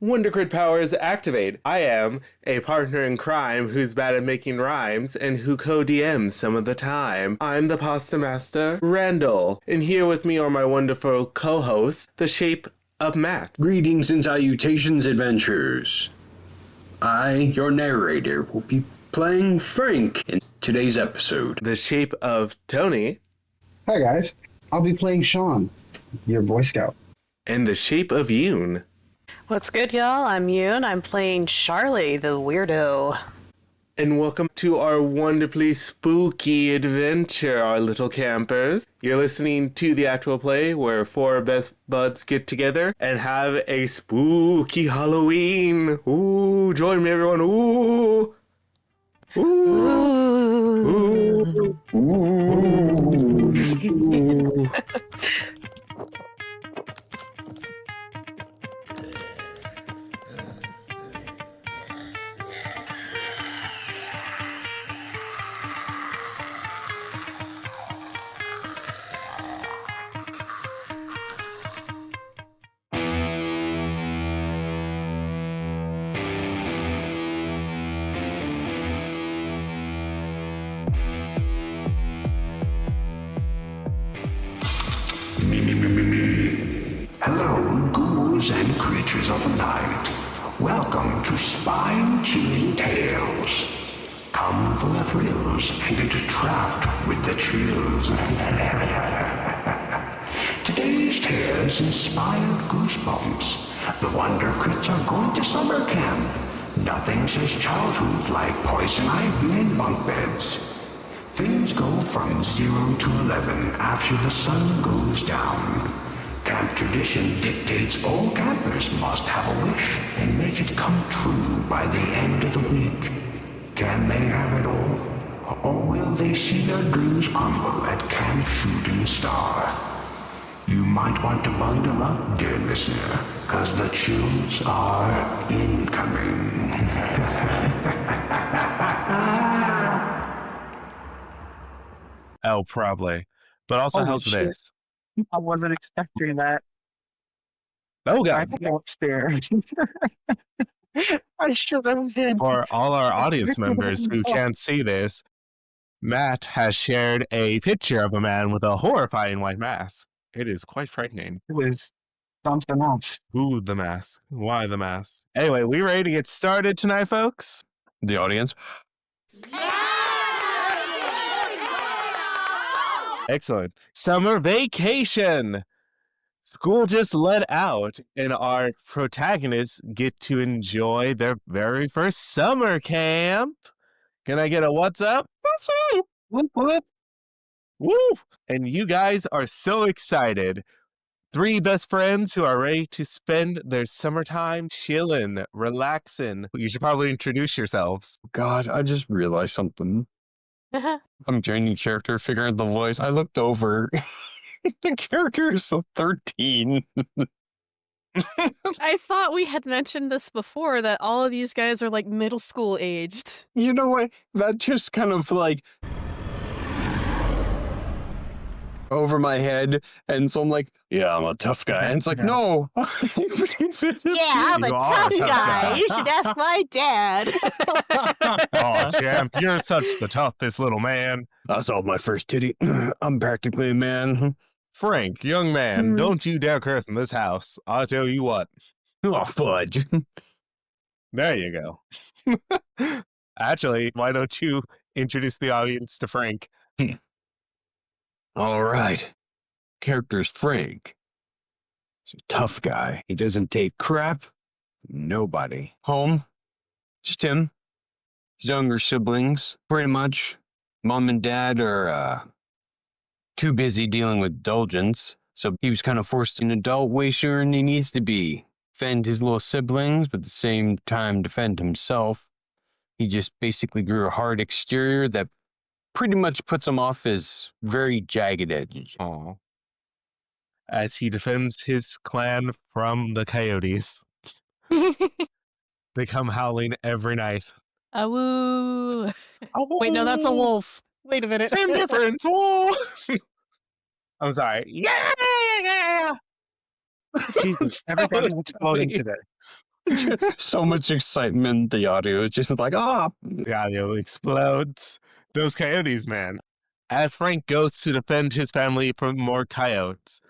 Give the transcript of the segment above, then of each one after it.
Wondercrit powers activate. I am a partner in crime who's bad at making rhymes and who co-DMs some of the time. I'm the pasta master, Randall, and here with me are my wonderful co-hosts, the shape of Matt. Greetings and salutations, adventurers. I, your narrator, will be playing Frank in today's episode. The shape of Tony. Hi guys, I'll be playing Sean, your Boy Scout. And the shape of Yoon. What's good, y'all? I'm Yoon. I'm playing Charlie, the weirdo. And welcome to our wonderfully spooky adventure, our little campers. You're listening to the actual play where four best buds get together and have a spooky Halloween. Ooh, join me everyone. Ooh. Ooh. Ooh. Ooh. Hello, ghouls and creatures of the night. Welcome to Spine-Chilling Tales. Come for the thrills and get trapped with the chills. Today's tale is inspired goosebumps. The Wonder Crits are going to summer camp. Nothing says childhood like poison ivy and bunk beds. Things go from 0 to 11 after the sun goes down. Camp tradition dictates all campers must have a wish and make it come true by the end of the week. Can they have it all? Or will they see their dreams crumble at Camp Shooting Star? You might want to bundle up, dear listener, cause the chills are incoming. Oh, probably. But also, Holy how's shit. this? I wasn't expecting that. Oh, I God. go upstairs. I should have been. For all our audience members who can't see this, Matt has shared a picture of a man with a horrifying white mask. It is quite frightening. It was something else. Who the mask? Why the mask? Anyway, we ready to get started tonight, folks? The audience. Excellent. Summer vacation. School just let out, and our protagonists get to enjoy their very first summer camp. Can I get a what's up? What? Woo! And you guys are so excited. Three best friends who are ready to spend their summertime chilling, relaxing. You should probably introduce yourselves. God, I just realized something. I'm changing character, figuring out the voice. I looked over. The character is so 13. I thought we had mentioned this before, that all of these guys are like middle school aged. You know what? That just kind of like over my head. And so I'm like, yeah, I'm a tough guy. And it's like, no. Yeah, I'm a You are tough a tough guy. guy. You should ask my dad. Oh, champ, you're such the toughest little man. I saw my first titty. I'm practically a man. Frank, young man, don't you dare curse in this house. I'll tell you what. Oh, fudge. There you go. Actually, why don't you introduce the audience to Frank? All right. Character's Frank. He's a tough guy. He doesn't take crap from nobody. Home, just him. His younger siblings, pretty much. Mom and dad are too busy dealing with indulgence, so he was kind of forced an adult way sooner than he needs to be. Defend his little siblings, but at the same time defend himself. He just basically grew a hard exterior that pretty much puts him off his very jagged edges. Aw. As he defends his clan from the coyotes. They come howling every night. Awoo. Wait, no, that's a wolf. Wait a minute. Same difference. Whoa. I'm sorry. Yeah. Jesus, everything exploding today. So much excitement. The audio is just like, ah. The audio explodes. Those coyotes, man. As Frank goes to defend his family from more coyotes,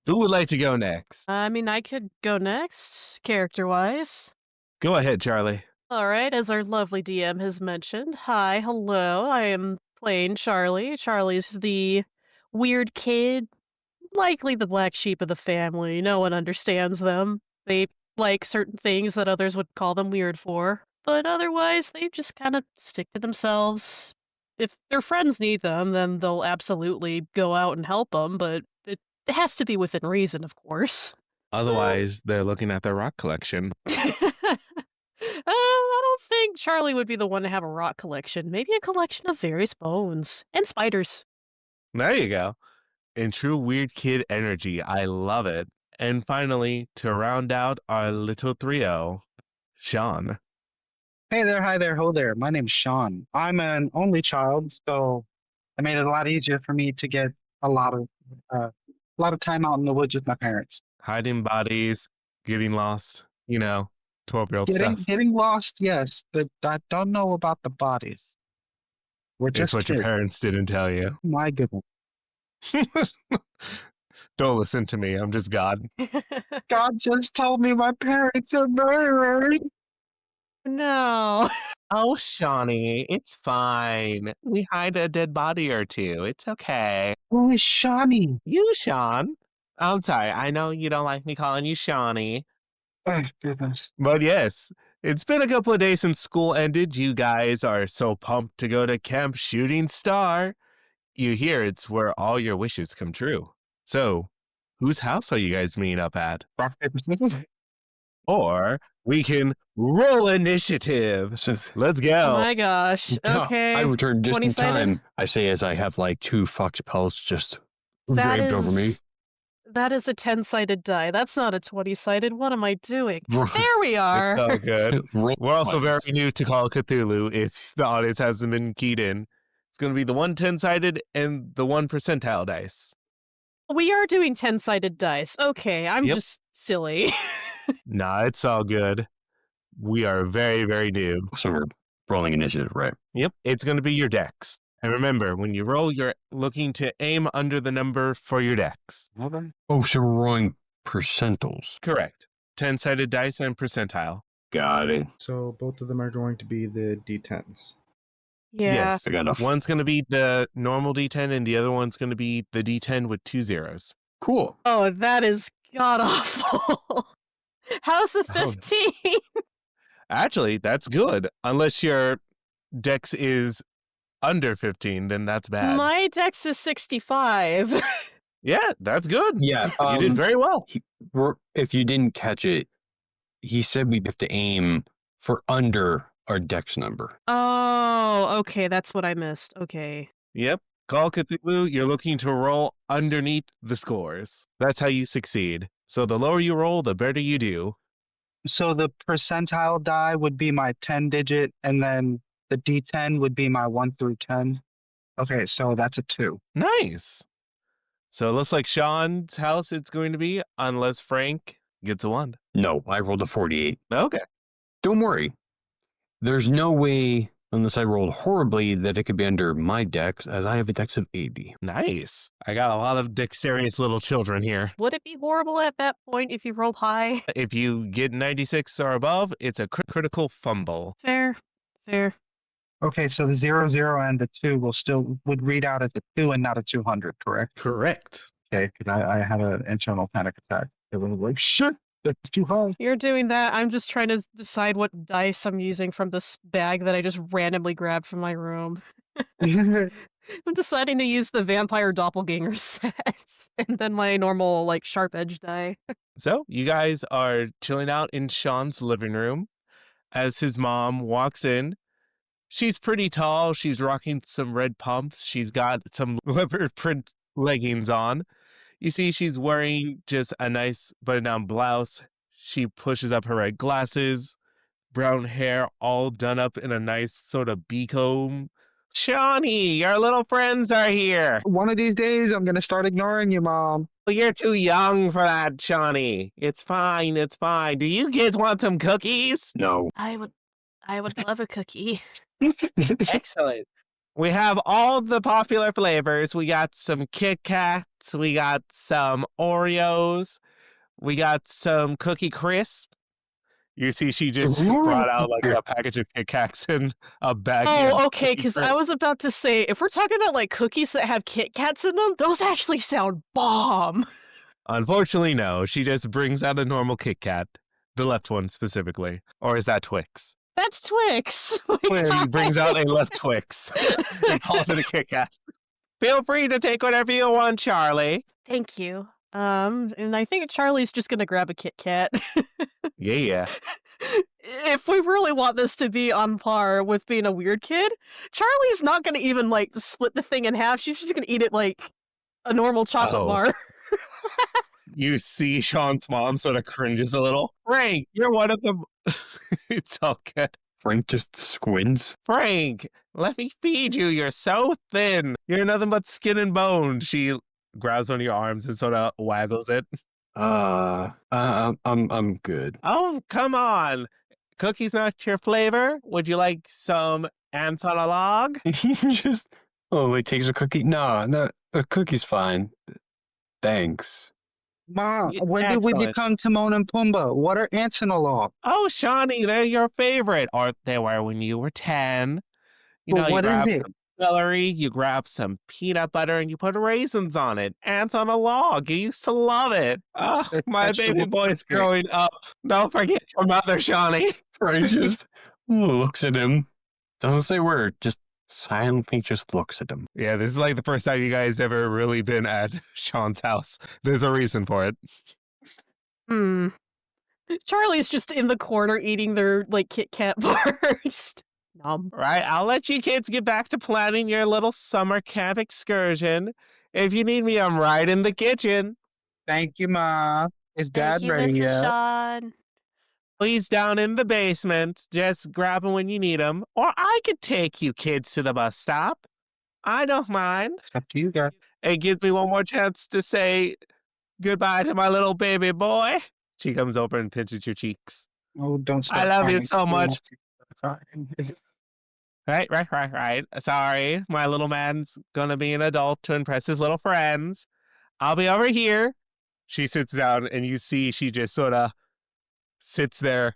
who would like to go next? I mean, I could go next, character-wise. Go ahead, Charlie. All right, as our lovely DM has mentioned, hi, hello, I am playing Charlie. Charlie's the weird kid, likely the black sheep of the family. No one understands them. They like certain things that others would call them weird for, but otherwise they just kind of stick to themselves. If their friends need them, then they'll absolutely go out and help them, but it has to be within reason, of course. Otherwise, they're looking at their rock collection. I don't think Charlie would be the one to have a rock collection. Maybe a collection of various bones and spiders. There you go. In true weird kid energy, I love it. And finally, to round out our little trio, Sean. Hey there, hi there, ho there. My name's Sean. I'm an only child, so it made it a lot easier for me to get a lot of time out in the woods with my parents. Hiding bodies, getting lost, 12-year-old stuff. Getting lost, yes, but I don't know about the bodies. We're It's just what kids. your parents didn't tell you. My goodness. Don't listen to me. I'm just God. God just told me my parents are murderers. No. Oh, Shawnee, it's fine. We hide a dead body or two. It's okay. Who is Shawnee? You, Sean. I'm sorry. I know you don't like me calling you Shawnee. Oh, goodness. But yes, it's been a couple of days since school ended. You guys are so pumped to go to Camp Shooting Star. You hear it's where all your wishes come true. So, whose house are you guys meeting up at? Rock, paper, scissors? Or we can roll initiative. Let's go. Oh my gosh. Okay. I return just in 20-sided? time. I say as I have like 2 fox pelts just That draped over me. That is a 10-sided die. That's not a 20-sided. What am I doing? Roll- There we are. It's all good. Roll We're also twice. very new to Call of Cthulhu if the audience hasn't been keyed in. It's going to be the 1 10-sided and the 1 percentile dice. We are doing 10-sided dice. Okay, I'm Yep. just silly. Nah, it's all good. We are very, very new. So we're rolling initiative, right? Yep, it's going to be your dex. And remember, when you roll, you're looking to aim under the number for your dex. Okay. Oh, so we're rolling percentiles. Correct. 10-sided dice and percentile. Got it. So both of them are going to be the D10s. Yeah. Yes. I got enough. One's going to be the normal D10 and the other one's going to be the D10 with 2 zeros. Cool. Oh, that is god awful. How's a Oh. 15? Actually, that's good. Unless your dex is under 15, then that's bad. My dex is 65. Yeah, that's good. Yeah. You did very well. If you didn't catch it, he said we'd have to aim for under our dex number. Oh, okay. That's what I missed. Okay. Yep. Call Cthulhu, you're looking to roll underneath the scores. That's how you succeed. So the lower you roll, the better you do. So the percentile die would be my 10 digit, and then the D10 would be my 1 through 10. Okay, so that's a 2. Nice. So it looks like Sean's house it's going to be, unless Frank gets a 1. No, I rolled a 48. Okay. Don't worry. There's no way, unless I rolled horribly, that it could be under my dex, as I have a dex of 80. Nice. I got a lot of dexterous little children here. Would it be horrible at that point if you rolled high? If you get 96 or above, it's a critical fumble. Fair. Fair. Okay, so the 0, 0, and the 2 would read out as a 2 and not a 200, correct? Correct. Okay, because I had an internal panic attack. It was like, shit, that's too high. You're doing that. I'm just trying to decide what dice I'm using from this bag that I just randomly grabbed from my room. I'm deciding to use the vampire doppelganger set and then my normal, sharp edge die. So you guys are chilling out in Sean's living room as his mom walks in. She's pretty tall. She's rocking some red pumps. She's got some leopard print leggings on. You see, she's wearing just a nice button-down blouse. She pushes up her red glasses, brown hair all done up in a nice sort of bee comb Shawnee, your little friends are here. One of these days, I'm gonna start ignoring you, Mom. Well, you're too young for that, Shawnee. It's fine, it's fine. Do you kids want some cookies? No. I would love a cookie. Excellent. We have all the popular flavors. We got some Kit Kats, we got some Oreos, we got some Cookie Crisp. You see, she just brought out like a package of Kit Kats and a bag. Oh, okay, because I was about to say, if we're talking about like cookies that have Kit Kats in them, those actually sound bomb. Unfortunately, no. She just brings out a normal Kit Kat, the left one specifically. Or is that Twix? That's Twix. Oh my She God. brings out a left Twix and calls it a Kit Kat. Feel free to take whatever you want, Charlie. Thank you. And I think Charlie's just gonna grab a Kit Kat. Yeah. If we really want this to be on par with being a weird kid, Charlie's not gonna even like split the thing in half. She's just gonna eat it like a normal chocolate Oh. bar. You see Sean's mom sort of cringes a little. Frank, you're one of the... It's all good. Frank just squints. Frank, let me feed you. You're so thin. You're nothing but skin and bone. She grabs one of your arms and sort of waggles it. I'm good. Oh, come on. Cookie's not your flavor? Would you like some ants on a log? He just, he takes a cookie. No, a cookie's fine. Thanks. Mom, Yeah, when did we excellent. become Timon and Pumbaa? What are ants in a log? Oh, Shawnee, they're your favorite. Or they were when you were 10. You But know, you what is grab it? some celery, you grab some peanut butter, and you put raisins on it. Ants on a log. You used to love it. Oh, It's my vegetable baby boy's cookie. growing up. Don't forget your mother, Shawnee. Frank just looks at him. Doesn't say a word, just silently just looks at him. Yeah, this is like the first time you guys ever really been at Sean's house. There's a reason for it. Charlie's just in the corner eating their like Kit Kat bar. Just nom. Right, I'll let you kids get back to planning your little summer camp excursion. If you need me, I'm right in the kitchen. Thank you, Ma. Is Dad Thank you, ready Mrs. yet? Sean. Please down in the basement. Just grab them when you need them. Or I could take you kids to the bus stop. I don't mind. It's up to you guys. It gives me one more chance to say goodbye to my little baby boy. She comes over and pinches your cheeks. Oh, don't start I love you crying. so much. Crying. Right. Sorry, my little man's gonna be an adult to impress his little friends. I'll be over here. She sits down and you see she just sort of sits there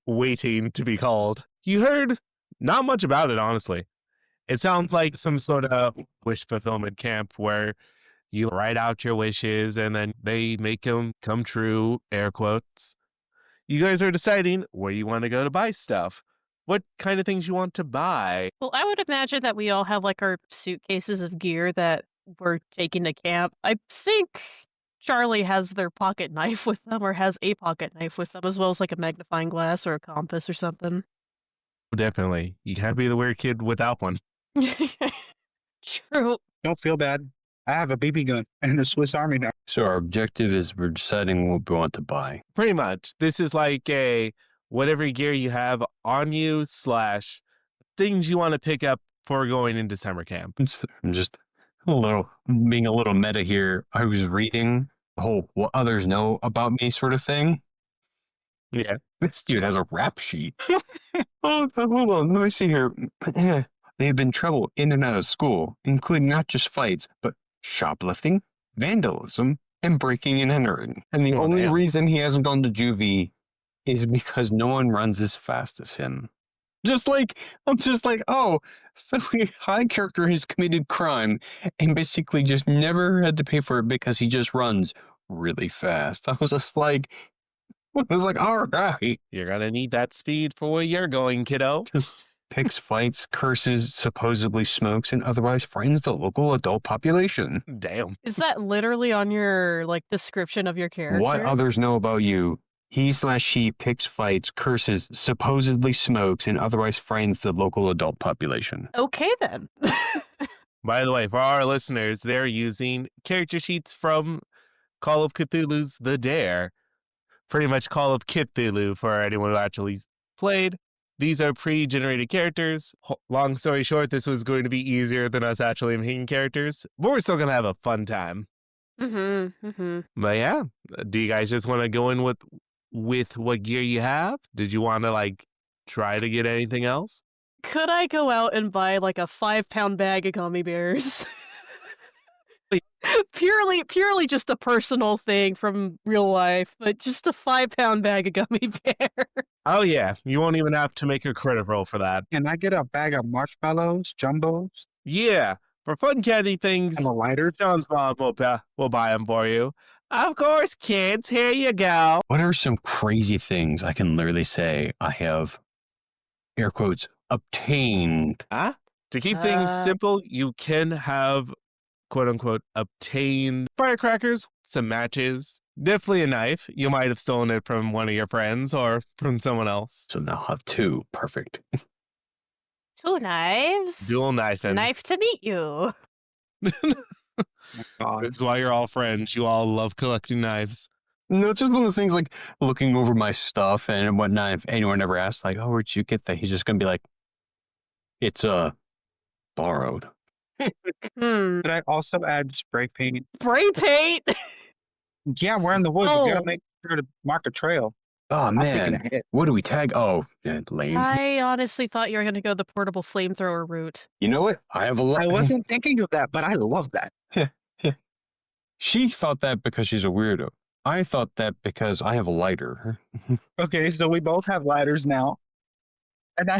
waiting to be called. You heard not much about it, honestly. It sounds like some sort of wish fulfillment camp where you write out your wishes and then they make them come true, air quotes. You guys are deciding where you want to go to buy stuff. What kind of things you want to buy. Well, I would imagine that we all have like our suitcases of gear that we're taking to camp. I think Charlie has their pocket knife with them or has a pocket knife with them, as well as like a magnifying glass or a compass or something. Definitely. You can't be the weird kid without one. True. Don't feel bad. I have a BB gun and a Swiss Army knife. So our objective is we're deciding what we want to buy. Pretty much. This is like a whatever gear you have on you / things you want to pick up for going into summer camp. I'm just being a little meta here. I was reading the whole what others know about me sort of thing. Yeah. This dude has a rap sheet. Hold on, let me see here. They have been trouble in and out of school, including not just fights, but shoplifting, vandalism, and breaking and entering. And the only damn. reason he hasn't gone to juvie is because no one runs as fast as him. I'm just like, oh, so a high character has committed crime and basically just never had to pay for it because he just runs really fast. I was like, all right. You're going to need that speed for where you're going, kiddo. Picks fights, curses, supposedly smokes, and otherwise frightens the local adult population. Damn. Is that literally on your like description of your character? What others know about you? He/she picks fights, curses, supposedly smokes, and otherwise frightens the local adult population. Okay then. By the way, for our listeners, they're using character sheets from Call of Cthulhu's The Dare. Pretty much Call of Cthulhu for anyone who actually played. these are pre-generated characters. Long story short, this was going to be easier than us actually making characters, but we're still going to have a fun time. But yeah, do you guys just want to go in with what gear you have? Did you want to like try to get anything else? Could I go out and buy like a 5-pound bag of gummy bears? purely just a personal thing from real life, but just a 5-pound bag of gummy bear. Oh yeah, you won't even have to make a credit roll for that. Can I get a bag of marshmallows, jumbos, Yeah, for fun candy things, and a lighter? John's mom will buy them for you. Of course, kids, here you go. What are some crazy things I can literally say I have, air quotes, obtained? To keep things simple, you can have, quote unquote, obtained firecrackers, some matches, definitely a knife. You might have stolen it from one of your friends or from someone else. So now I have 2. Perfect. 2 knives. Dual knifing. Knife to meet you. God. This is why you're all friends. You all love collecting knives. No, it's just one of those things like looking over my stuff and whatnot. If anyone ever asks, like, oh, where'd you get that? He's just going to be like, it's borrowed. Could I also add spray paint? Spray paint. Yeah, we're in the woods. We Oh. gotta make sure to mark a trail. Oh, I'm thinking man. ahead. What do we tag? Oh, yeah, lame. I honestly thought you were going to go the portable flamethrower route. You know what? I have a I lot. wasn't thinking of that, but I love that. She thought that because she's a weirdo. I thought that because I have a lighter. Okay, so we both have lighters now. And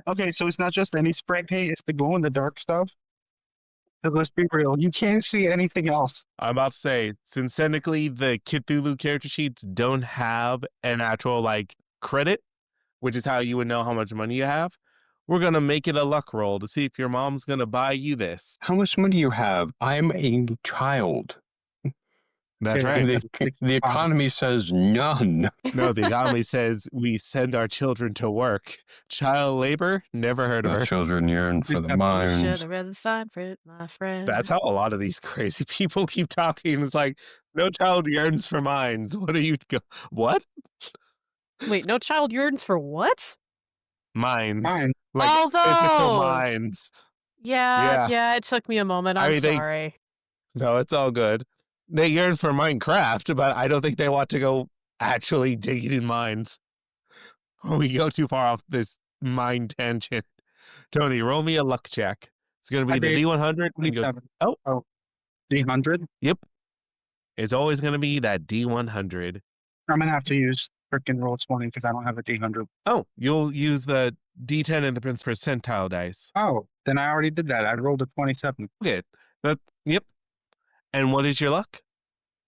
okay, so it's not just any spray paint, it's the glow in the dark stuff. 'Cause let's be real, you can't see anything else. I'm about to say, since technically the Cthulhu character sheets don't have an actual like credit, which is how you would know how much money you have, we're gonna make it a luck roll to see if your mom's gonna buy you this. How much money do you have? I'm a child. That's Okay, right. The economy says none. No, the economy says we send our children to work. Child labor? Never heard of The her. children yearn for the Should Should mines. have read the fine print, my friend. That's how a lot of these crazy people keep talking. It's like, no child yearns for mines. What are you what? Wait, no child yearns for what? Mines. Fine. Like All physical those! mines. Yeah, it took me a moment. I I'm mean, they- sorry. No, it's all good. They yearn for Minecraft, but I don't think they want to go actually digging in mines. We go too far off this mine tangent. Tony, roll me a luck check. It's going to be I the did. D100. And go, 27. Oh. 300. yep. It's always going to be that D100. I'm gonna have to use freaking roll 20 because I don't have a D100. Oh, you'll use the D10 and the percentile dice. Oh, then I already did that. I rolled a 27. Okay. Yep. And what is your luck?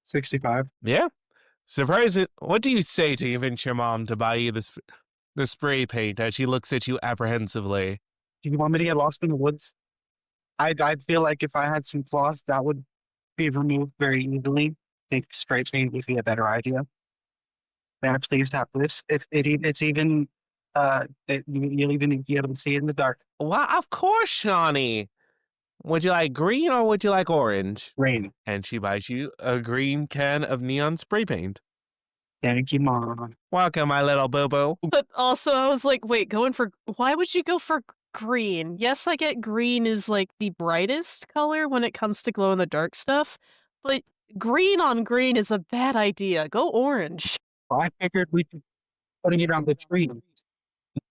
65. Yeah. Surprise it. What do you say to convince your mom to buy you the spray paint as she looks at you apprehensively? Do you want me to get lost in the woods? I feel like if I had some cloth, that would be removed very easily. I think spray paint would be a better idea. May I please have this? It's even you'll even be able to see it in the dark. Well, of course, Shawnee. Would you like green or would you like orange? Rain. And she buys you a green can of neon spray paint. Thank you, Mom. Welcome, my little boo-boo. But also, I was like, wait, why would you go for green? Yes, I get green is like the brightest color when it comes to glow in the dark stuff, but green on green is a bad idea. Go orange. Well, I figured we'd be putting it on the tree.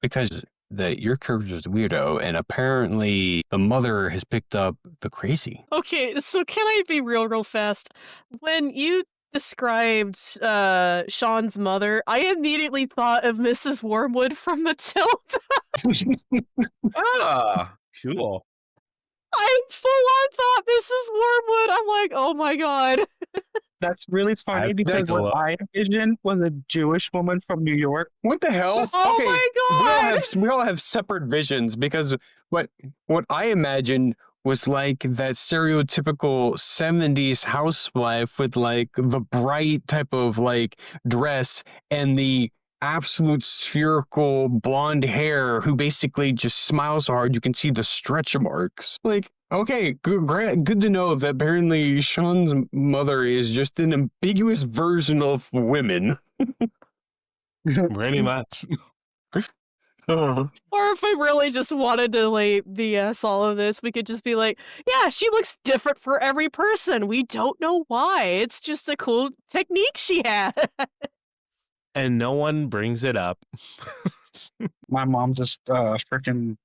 Because your character is a weirdo, and apparently the mother has picked up the crazy. Okay, so can I be real fast? When you described Sean's mother, I immediately thought of Mrs. Wormwood from Matilda. Ah, cool. I full on thought Mrs. Wormwood. I'm like, oh my god. That's really funny because that's what I envisioned was a Jewish woman from New York. What the hell? Oh my god! We all have separate visions because what I imagined was like that stereotypical 70s housewife with like the bright type of like dress and the absolute spherical blonde hair who basically just smiles so hard you can see the stretch marks. Like, okay, good to know that apparently Sean's mother is just an ambiguous version of women. Pretty much. Or if we really just wanted to like BS all of this, we could just be like, yeah, she looks different for every person. We don't know why. It's just a cool technique she has. And no one brings it up. My mom just freaking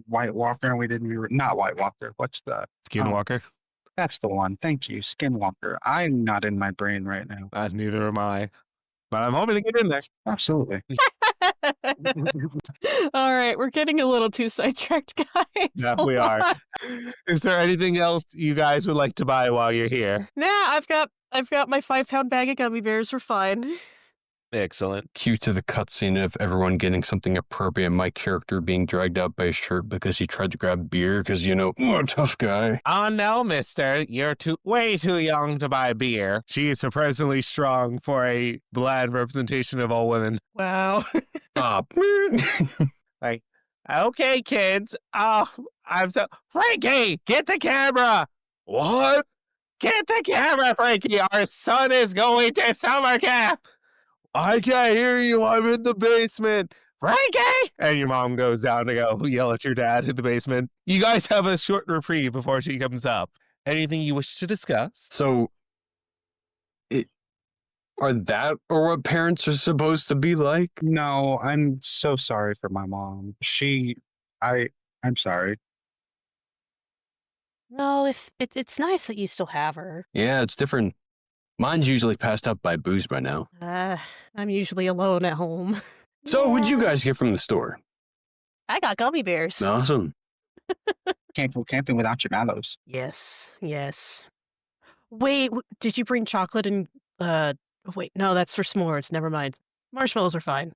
White Walker, and we didn't not White Walker. What's the Skinwalker? That's the one. Thank you, Skinwalker. I'm not in my brain right now. Neither am I. But I'm hoping to get in there. Absolutely. All right, we're getting a little too sidetracked, guys. Yeah, Hold we are. on. Is there anything else you guys would like to buy while you're here? Nah, I've got my 5-pound bag of gummy bears. We're fine. Excellent. Cue to the cutscene of everyone getting something appropriate. My character being dragged out by his shirt because he tried to grab beer because, oh, tough guy. Oh no, mister. You're way too young to buy beer. She is surprisingly strong for a bland representation of all women. Wow. Stop. Like, okay, kids. Oh, I'm so... Frankie, get the camera! What? Get the camera, Frankie! Our son is going to summer camp! I can't hear you. I'm in the basement. Frankie! And your mom goes down to go yell at your dad in the basement. You guys have a short reprieve before she comes up. Anything you wish to discuss? So, are that or what parents are supposed to be like? No, I'm so sorry for my mom. I'm sorry. No, if it's nice that you still have her. Yeah, it's different. Mine's usually passed out by booze by now. I'm usually alone at home. So, what'd you guys get from the store? I got gummy bears. Awesome. Can't go camping without your mallows. Yes. Wait, did you bring chocolate and wait, no, that's for s'mores. Never mind. Marshmallows are fine.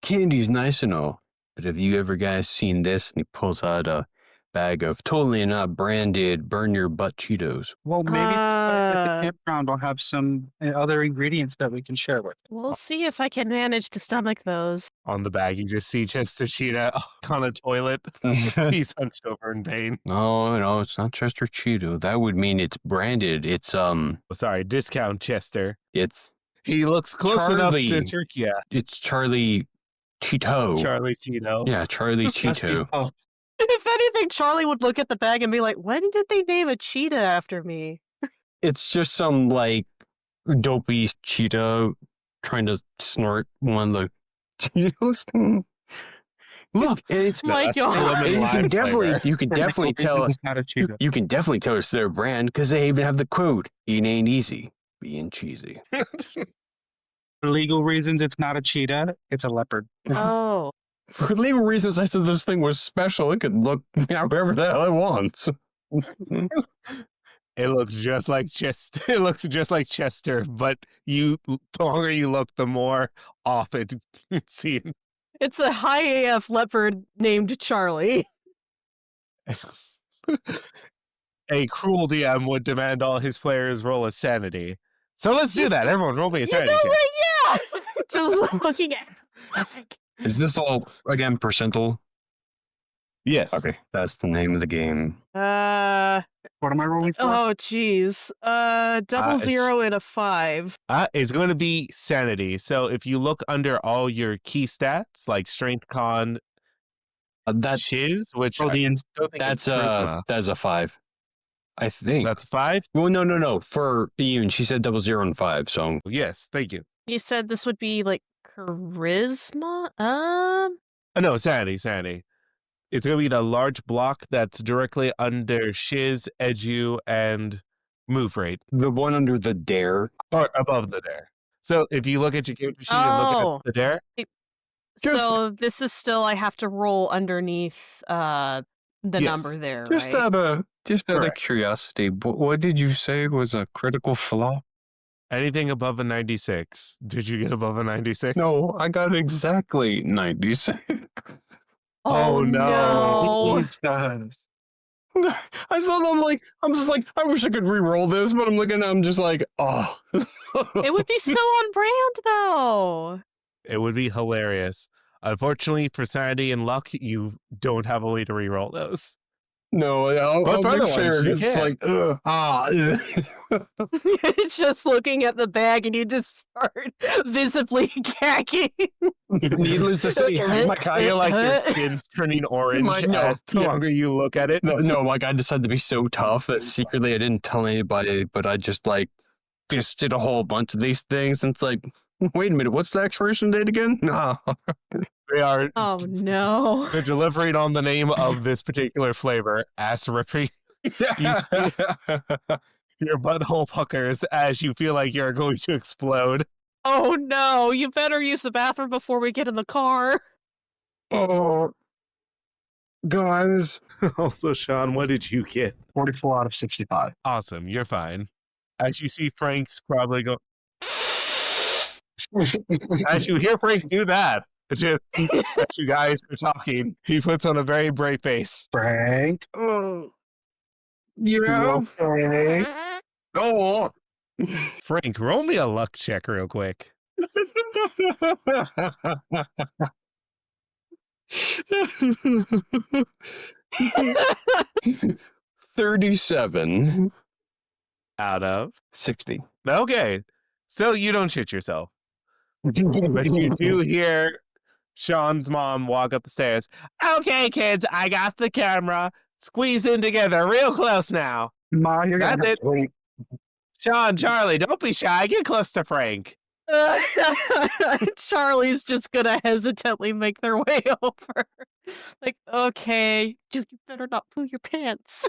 Candy's nice and all, but have you ever guys seen this? And he pulls out a bag of totally not branded burn your butt Cheetos. Well, maybe at the campground will have some other ingredients that we can share with. We'll see if I can manage to stomach those. On the bag, you just see Chester Cheetah on a toilet. He's hunched over in pain. No, it's not Chester Cheeto. That would mean it's branded. It's Sorry, discount Chester. It's He looks close Charlie. enough to Turkey. it's Charlie Cheeto. Charlie Cheeto. Yeah, Charlie Cheeto. Oh, If anything, Charlie would look at the bag and be like, when did they name a cheetah after me? It's just some like dopey cheetah trying to snort one of the Cheetos. Look, it's My That's God. lemon you lime can definitely flavor. you can definitely tell it's not a cheetah. you can definitely tell it's their brand because they even have the quote: "It ain't easy being cheesy." For legal reasons, it's not a cheetah. It's a leopard. Oh. For legal reasons, I said this thing was special. It could look however the hell it wants. It looks just like Chester. It looks just like Chester, but the longer you look, the more off it seems. It's a high AF leopard named Charlie. A cruel DM would demand all his players roll a sanity. So let's do that. Everyone, roll me a sanity check. Yeah! Just looking at Is this all again percentile? Yes. Okay, that's the name of the game. What am I rolling for? Oh, geez. Double it's- 0 and a 5. It's going to be sanity. So if you look under all your key stats, like strength, con, That's shiz, which Oh, I don't think that's it's charisma. that's a 5. I think. That's 5? Well, no. For Ian, she said 0 and 5. So Yes, thank you. You said this would be like charisma? No, sanity. It's going to be the large block that's directly under shiz, edu, and move rate. the one under the dare. Or above the dare. So if you look at your character sheet and Oh. look at the dare, So this is still, I have to roll underneath the Yes. number there, Just right? out of Correct. curiosity, what did you say was a critical flaw? anything above a 96. Did you get above a 96? No, I got exactly 96. Oh, no. Jesus. I saw them I'm just like, I wish I could re-roll this, but I'm looking at I'm just like, oh. It would be so on brand, though. It would be hilarious. Unfortunately, for sanity and luck, you don't have a way to reroll those. No, I'll But for make other sure ones, you it's can't. like, It's just looking at the bag and you just start visibly gagging. Needless to say, I feel like your skin's turning orange no, as the longer you look at it. no, like I decided to be so tough that secretly I didn't tell anybody, but I just like fisted a whole bunch of these things. And it's like, wait a minute, what's the expiration date again? No. They are Oh no. they're delivering on the name of this particular flavor, ass ripping. Your butthole puckers as you feel like you're going to explode. Oh no, you better use the bathroom before we get in the car. Oh, guys. Also, Sean, what did you get? 44 out of 65. Awesome, you're fine. As you see Frank's probably go. As you hear Frank do that, as you guys are talking, he puts on a very brave face. Frank, Oh, you yeah. okay? Oh. Frank, roll me a luck check real quick. 37. Out of 60. okay, so you don't shit yourself, but you do hear Sean's mom walk up the stairs. Okay, kids, I got the camera. Squeeze in together real close now. Ma, you're That's gonna have it. to wait. Sean, Charlie, don't be shy. Get close to Frank. Charlie's just gonna hesitantly make their way over. Like, okay, dude, you better not poo your pants.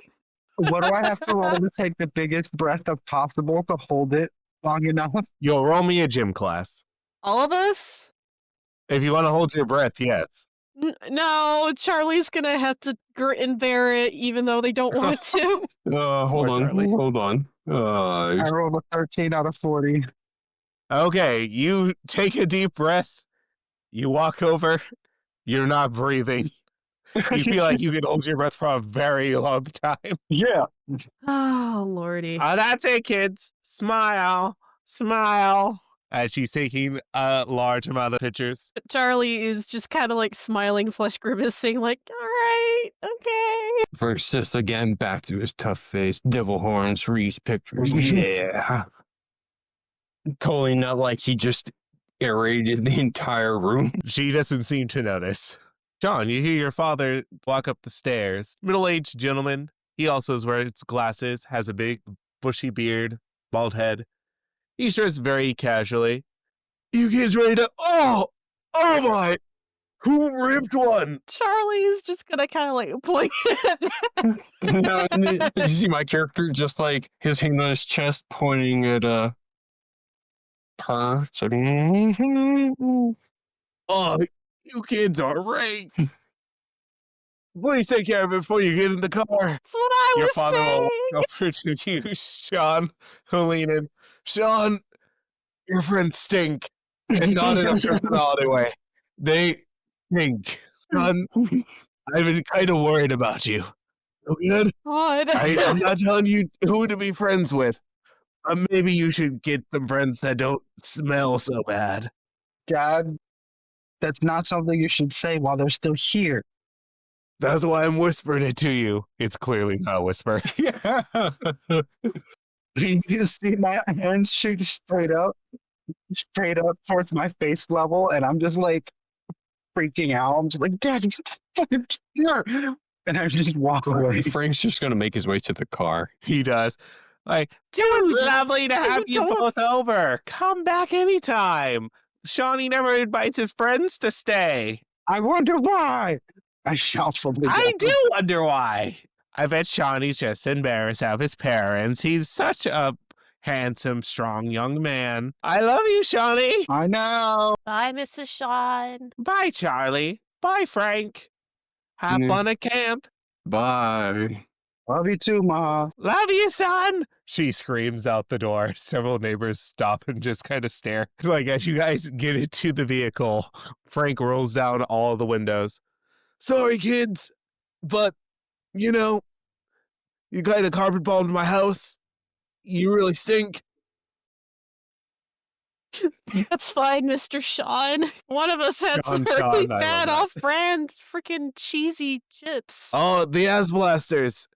What do I have to roll to take the biggest breath of possible to hold it long enough? You'll roll me a gym class. All of us? If you want to hold your breath, yes. No, Charlie's gonna have to grit and bear it, even though they don't want to. Hold on. Charlie. Hold on. I rolled a 13 out of 40. Okay, you take a deep breath. You walk over. You're not breathing. You feel like you can hold your breath for a very long time. Yeah. Oh, lordy. Oh, that's it, kids. Smile. Smile. As she's taking a large amount of pictures. Charlie is just kind of like smiling / grimacing, like, all right, okay. First, just again, back to his tough face, devil horns, Reese pictures. Yeah. Totally not like he just aerated the entire room. She doesn't seem to notice. John, you hear your father walk up the stairs. Middle-aged gentleman. He also is wearing glasses, has a big bushy beard, bald head. He's dressed very casually. You kids ready to... Oh my! Who ripped one? Charlie's just gonna kind of like point at No, did you see my character just like his hand on his chest pointing at her? It's like, Oh, you kids are rank. Please take care of it before you get in the car. That's what I Your was father saying. will walk over to you, Sean. He'll lean in. Sean, your friends stink. And not in a personality way. They stink. Sean, I've been kind of worried about you. Okay? God. I'm not telling you who to be friends with. Maybe you should get some friends that don't smell so bad. Dad, that's not something you should say while they're still here. That's why I'm whispering it to you. It's clearly not a whisper. yeah. You see my hands shoot straight up towards my face level, and I'm just like freaking out. I'm just like, Dad, you fucking here. And I just walk away. Frank's just going to make his way to the car. He does. Like, it was lovely to have you don't- both over. Come back anytime. Shawnee never invites his friends to stay. I wonder why. I shout from the I do wonder why. I bet Shawnee's just embarrassed of his parents. He's such a handsome, strong young man. I love you, Shawnee. I know. Bye, Mrs. Sean. Bye, Charlie. Bye, Frank. Have Yeah. fun at camp. Bye. Love you too, Ma. Love you, son. She screams out the door. Several neighbors stop and just kind of stare. Like, as you guys get into the vehicle, Frank rolls down all the windows. Sorry, kids, but, you know, you kind of carpet bombed my house. You really stink. That's fine, Mr. Sean. One of us had Sean, some really Sean, I love bad that. off-brand freaking cheesy chips. Oh, the ass blasters.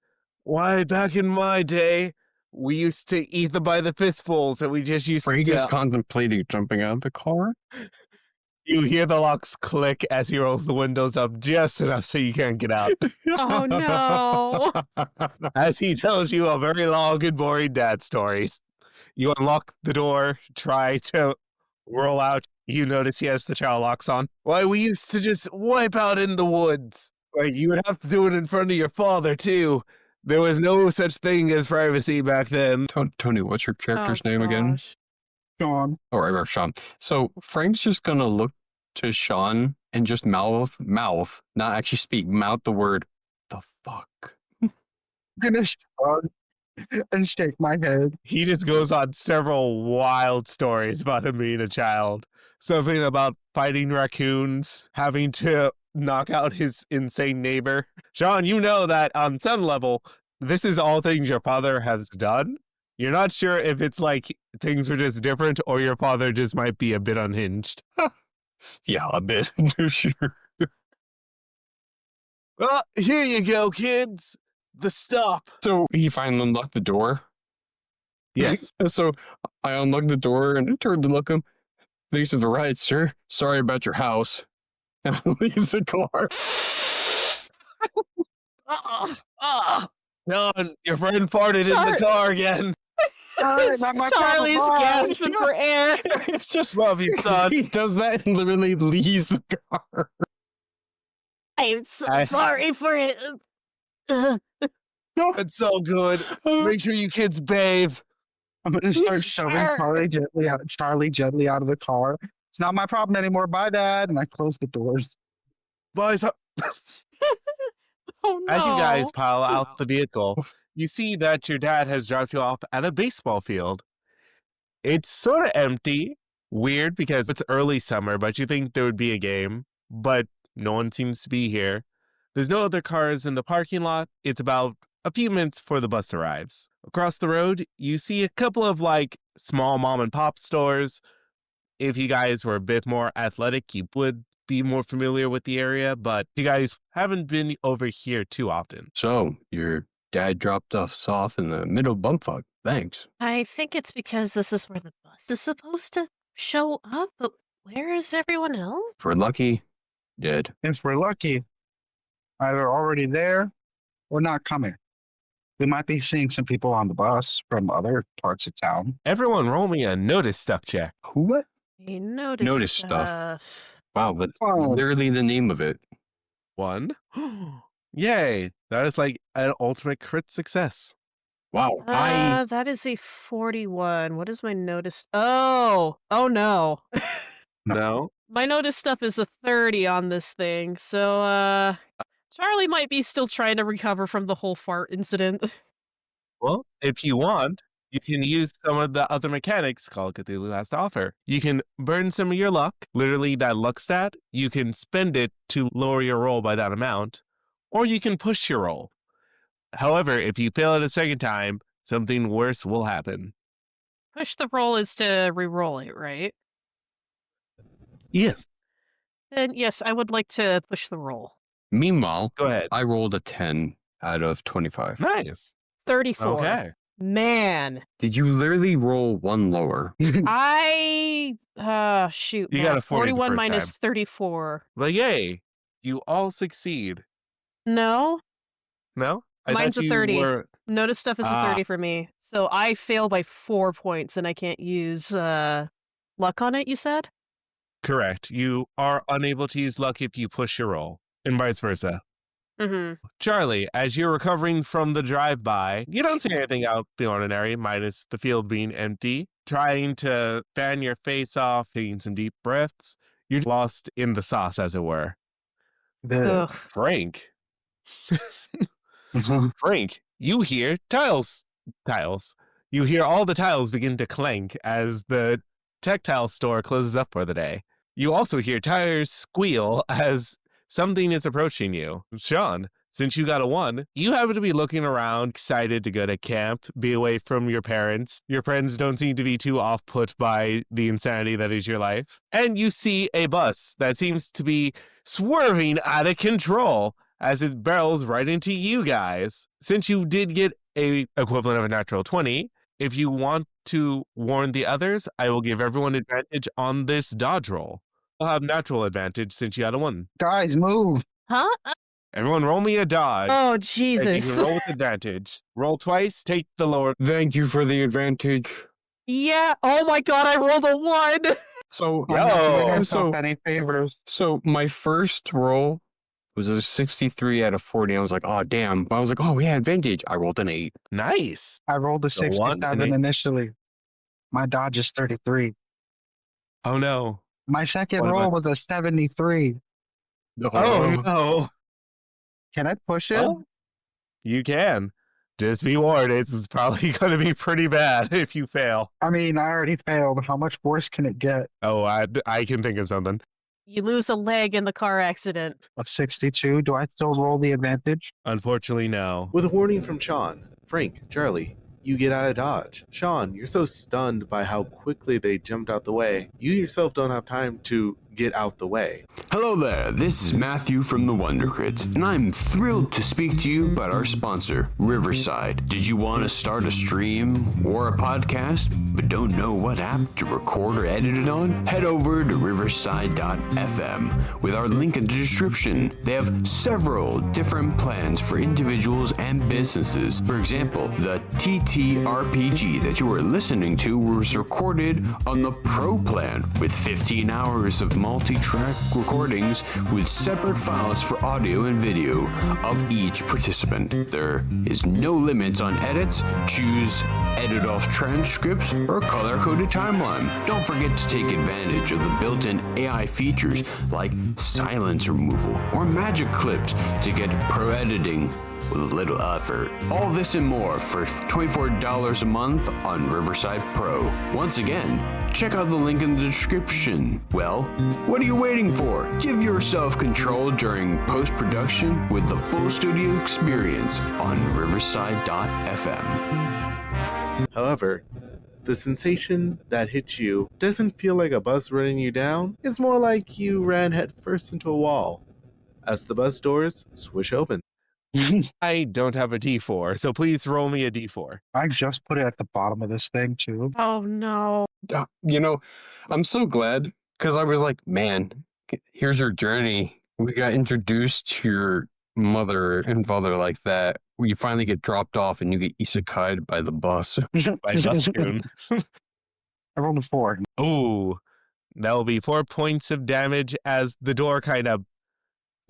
Why, back in my day, we used to eat them by the fistfuls, and we just used Frank is to. contemplating jumping out of the car. You hear the locks click as he rolls the windows up just enough so you can't get out. Oh no. As he tells you a very long and boring dad stories. You unlock the door, try to roll out. You notice he has the child locks on. Why, we used to just wipe out in the woods. Like, you would have to do it in front of your father, too. There was no such thing as privacy back then. Tony, what's your character's Oh, name again? gosh. Sean. Oh, right, Sean. So Frank's just gonna look to Sean and just mouth, not actually speak, mouth the word, the fuck. I'm gonna shrug and shake my head. He just goes on several wild stories about him being a child. Something about fighting raccoons, having to knock out his insane neighbor. Sean, you know that on some level, this is all things your father has done. You're not sure if it's like things were just different or your father just might be a bit unhinged. Yeah, a bit. Sure. Well, here you go, kids. The stop. So he finally unlocked the door. Yes. So I unlocked the door and I turned to look him. Thanks for the ride, sir. Sorry about your house. And I leave the car. John, your friend farted in the car again. Alright, not my problem. Charlie's Bye. gasping for air. It's just Love you, son. he does that and literally leaves the car. I'm so I- sorry for it. It's so good. Make sure you kids bathe. I'm gonna start shoving Sure. Charlie gently out of the car. It's not my problem anymore. Bye, Dad. And I close the doors. Boys, Oh no. as you guys pile out the vehicle, you see that your dad has dropped you off at a baseball field. It's sort of empty. Weird because it's early summer, but you think there would be a game, but no one seems to be here. There's no other cars in the parking lot. It's about a few minutes before the bus arrives. Across the road, you see a couple of like small mom and pop stores. If you guys were a bit more athletic, you would be more familiar with the area, but you guys haven't been over here too often. So your dad dropped us off in the middle bumfuck. Thanks. I think it's because this is where the bus is supposed to show up, but where is everyone else? If we're lucky, dead. If we're lucky, either already there or not coming. We might be seeing some people on the bus from other parts of town. Everyone roll me a notice stuff check. What? I noticed Notice stuff. Wow, that's Oh. literally the name of it. 1. Yay. That is like an ultimate crit success. Wow, I That is a 41. What is my notice? Oh no. No? My notice stuff is a 30 on this thing, so Charlie might be still trying to recover from the whole fart incident. Well, if you want, you can use some of the other mechanics Call of Cthulhu has to offer. You can burn some of your luck, literally that luck stat. You can spend it to lower your roll by that amount, or you can push your roll. However, if you fail it a second time, something worse will happen. Push the roll is to re-roll it, right? Yes. Then yes, I would like to push the roll. meanwhile, Go ahead. I rolled a 10 out of 25. Nice. 34. Okay. Man. Did you literally roll one lower? I shoot. You got a 40 the 41 first minus time. 34. But yay, you all succeed. No? No? I Mine's thought a you 30. were- Notice stuff is a Ah. 30 for me. So I fail by 4 points and I can't use luck on it, you said? Correct. You are unable to use luck if you push your roll, and vice versa. Mm-hmm. Charlie, as you're recovering from the drive-by, you don't see anything out of the ordinary, minus the field being empty. Trying to fan your face off, taking some deep breaths. You're lost in the sauce, as it were. Ugh. Frank. Frank, you hear tiles. You hear all the tiles begin to clank as the tactile store closes up for the day. You also hear tires squeal as something is approaching you. Sean, since you got a 1, you happen to be looking around, excited to go to camp, be away from your parents. Your friends don't seem to be too off-put by the insanity that is your life. And you see a bus that seems to be swerving out of control as it barrels right into you guys. Since you did get a equivalent of a natural 20, if you want to warn the others, I will give everyone advantage on this dodge roll. I'll have natural advantage since you had a 1. Guys, move. Huh? Everyone roll me a dodge. Oh, And you Jesus. can roll with advantage. Roll twice, take the lower. Thank you for the advantage. Yeah. Oh my God, I rolled a 1. So, I'm not doing Yo. myself any favors. so my first roll was a 63 out of 40. I was like, oh, damn. But I was like, oh, yeah, advantage. I rolled an 8. Nice. I rolled a So 1 and 67 8. initially. My dodge is 33. Oh no. My second What roll about- was a 73. Oh no. Can I push it? Well, you can. Just be warned, it's probably going to be pretty bad if you fail. I mean, I already failed. How much worse can it get? Oh, I can think of something. You lose a leg in the car accident. A 62? Do I still roll the advantage? Unfortunately, no. With a warning from Sean, Frank, Charlie, you get out of dodge. Sean, you're so stunned by how quickly they jumped out the way, you yourself don't have time to get out the way. Hello there, this is Matthew from the Wonder Crits, and I'm thrilled to speak to you about our sponsor, Riverside. Did you want to start a stream or a podcast, but don't know what app to record or edit it on? Head over to riverside.fm with our link in the description. They have several different plans for individuals and businesses. For example, the TTRPG that you are listening to was recorded on the Pro plan with 15 hours of multi-track recordings with separate files for audio and video of each participant. There is no limit on edits. Choose edit off transcripts or color-coded timeline. Don't forget to take advantage of the built-in AI features like silence removal or magic clips to get pro editing with a little effort. All this and more for $24 a month on Riverside Pro. Once again, check out the link in the description. Well, what are you waiting for? Give yourself control during post-production with the full studio experience on riverside.fm. However, the sensation that hits you doesn't feel like a bus running you down. It's more like you ran headfirst into a wall as the bus doors swish open. I don't have a D4, so please roll me a D4. I just put it at the bottom of this thing, too. Oh no. You know, I'm so glad because I was like, man, here's your journey. We got introduced to your mother and father like that. You finally get dropped off and you get isekai'd by the bus. By Buskoon. I rolled a 4. Ooh, that will be 4 points of damage as the door kind of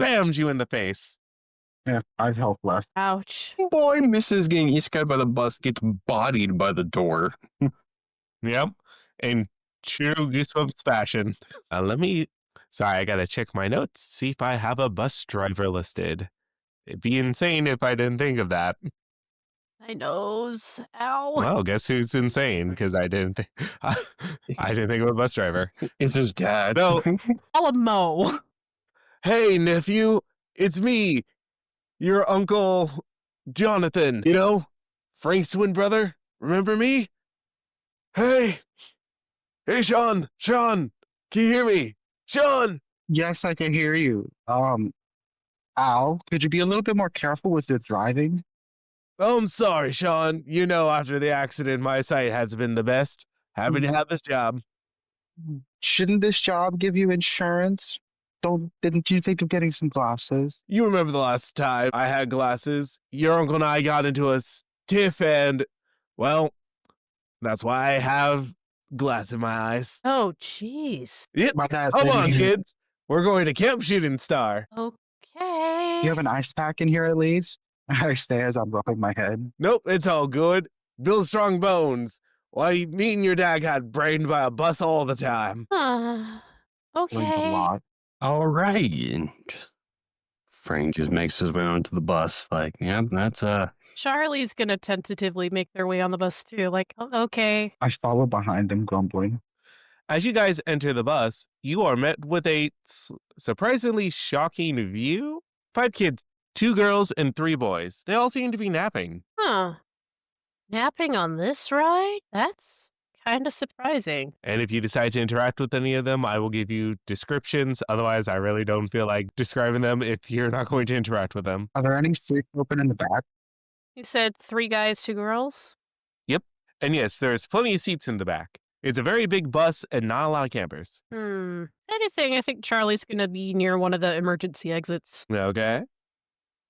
bams you in the face. Yeah, I have health left. Ouch. Boy, Mrs. getting isekai'd by the bus gets bodied by the door. Yep, in true Goosebumps fashion. Sorry, I gotta check my notes, see if I have a bus driver listed. It'd be insane if I didn't think of that. My nose. Ow. Well, guess who's insane? Because I didn't think of a bus driver. It's his dad. So, Alamo. hey, nephew, it's me, your Uncle Jonathan. You know, Frank's twin brother. Remember me? Hey, Sean, can you hear me? Sean! Yes, I can hear you. Al, could you be a little bit more careful with your driving? Oh, I'm sorry, Sean. You know, after the accident, my sight hasn't been the best. Happy to have this job. Shouldn't this job give you insurance? Didn't you think of getting some glasses? You remember the last time I had glasses? Your uncle and I got into a tiff and, well, that's why I have glass in my eyes. Oh, jeez. Yep. By that, Come then on, you- kids. We're going to Camp Shooting Star. Okay. You have an ice pack in here at least? I say as I'm rubbing my head. Nope, it's all good. Build strong bones. Why, me and your dad got brained by a bus all the time. Explains a Okay. lot. All right. And Frank just makes his way onto the bus. Like, yeah, that's Charlie's gonna tentatively make their way on the bus too. Like, okay. I follow behind him, grumbling. As you guys enter the bus, you are met with a surprisingly shocking view. 5 kids 2 girls and 3 boys. They all seem to be napping. Huh. Napping on this ride? That's kind of surprising. And if you decide to interact with any of them, I will give you descriptions. Otherwise, I really don't feel like describing them if you're not going to interact with them. Are there any seats open in the back? You said 3 guys, 2 girls? Yep. And yes, there's plenty of seats in the back. It's a very big bus and not a lot of campers. Anything, I think Charlie's going to be near one of the emergency exits. Okay.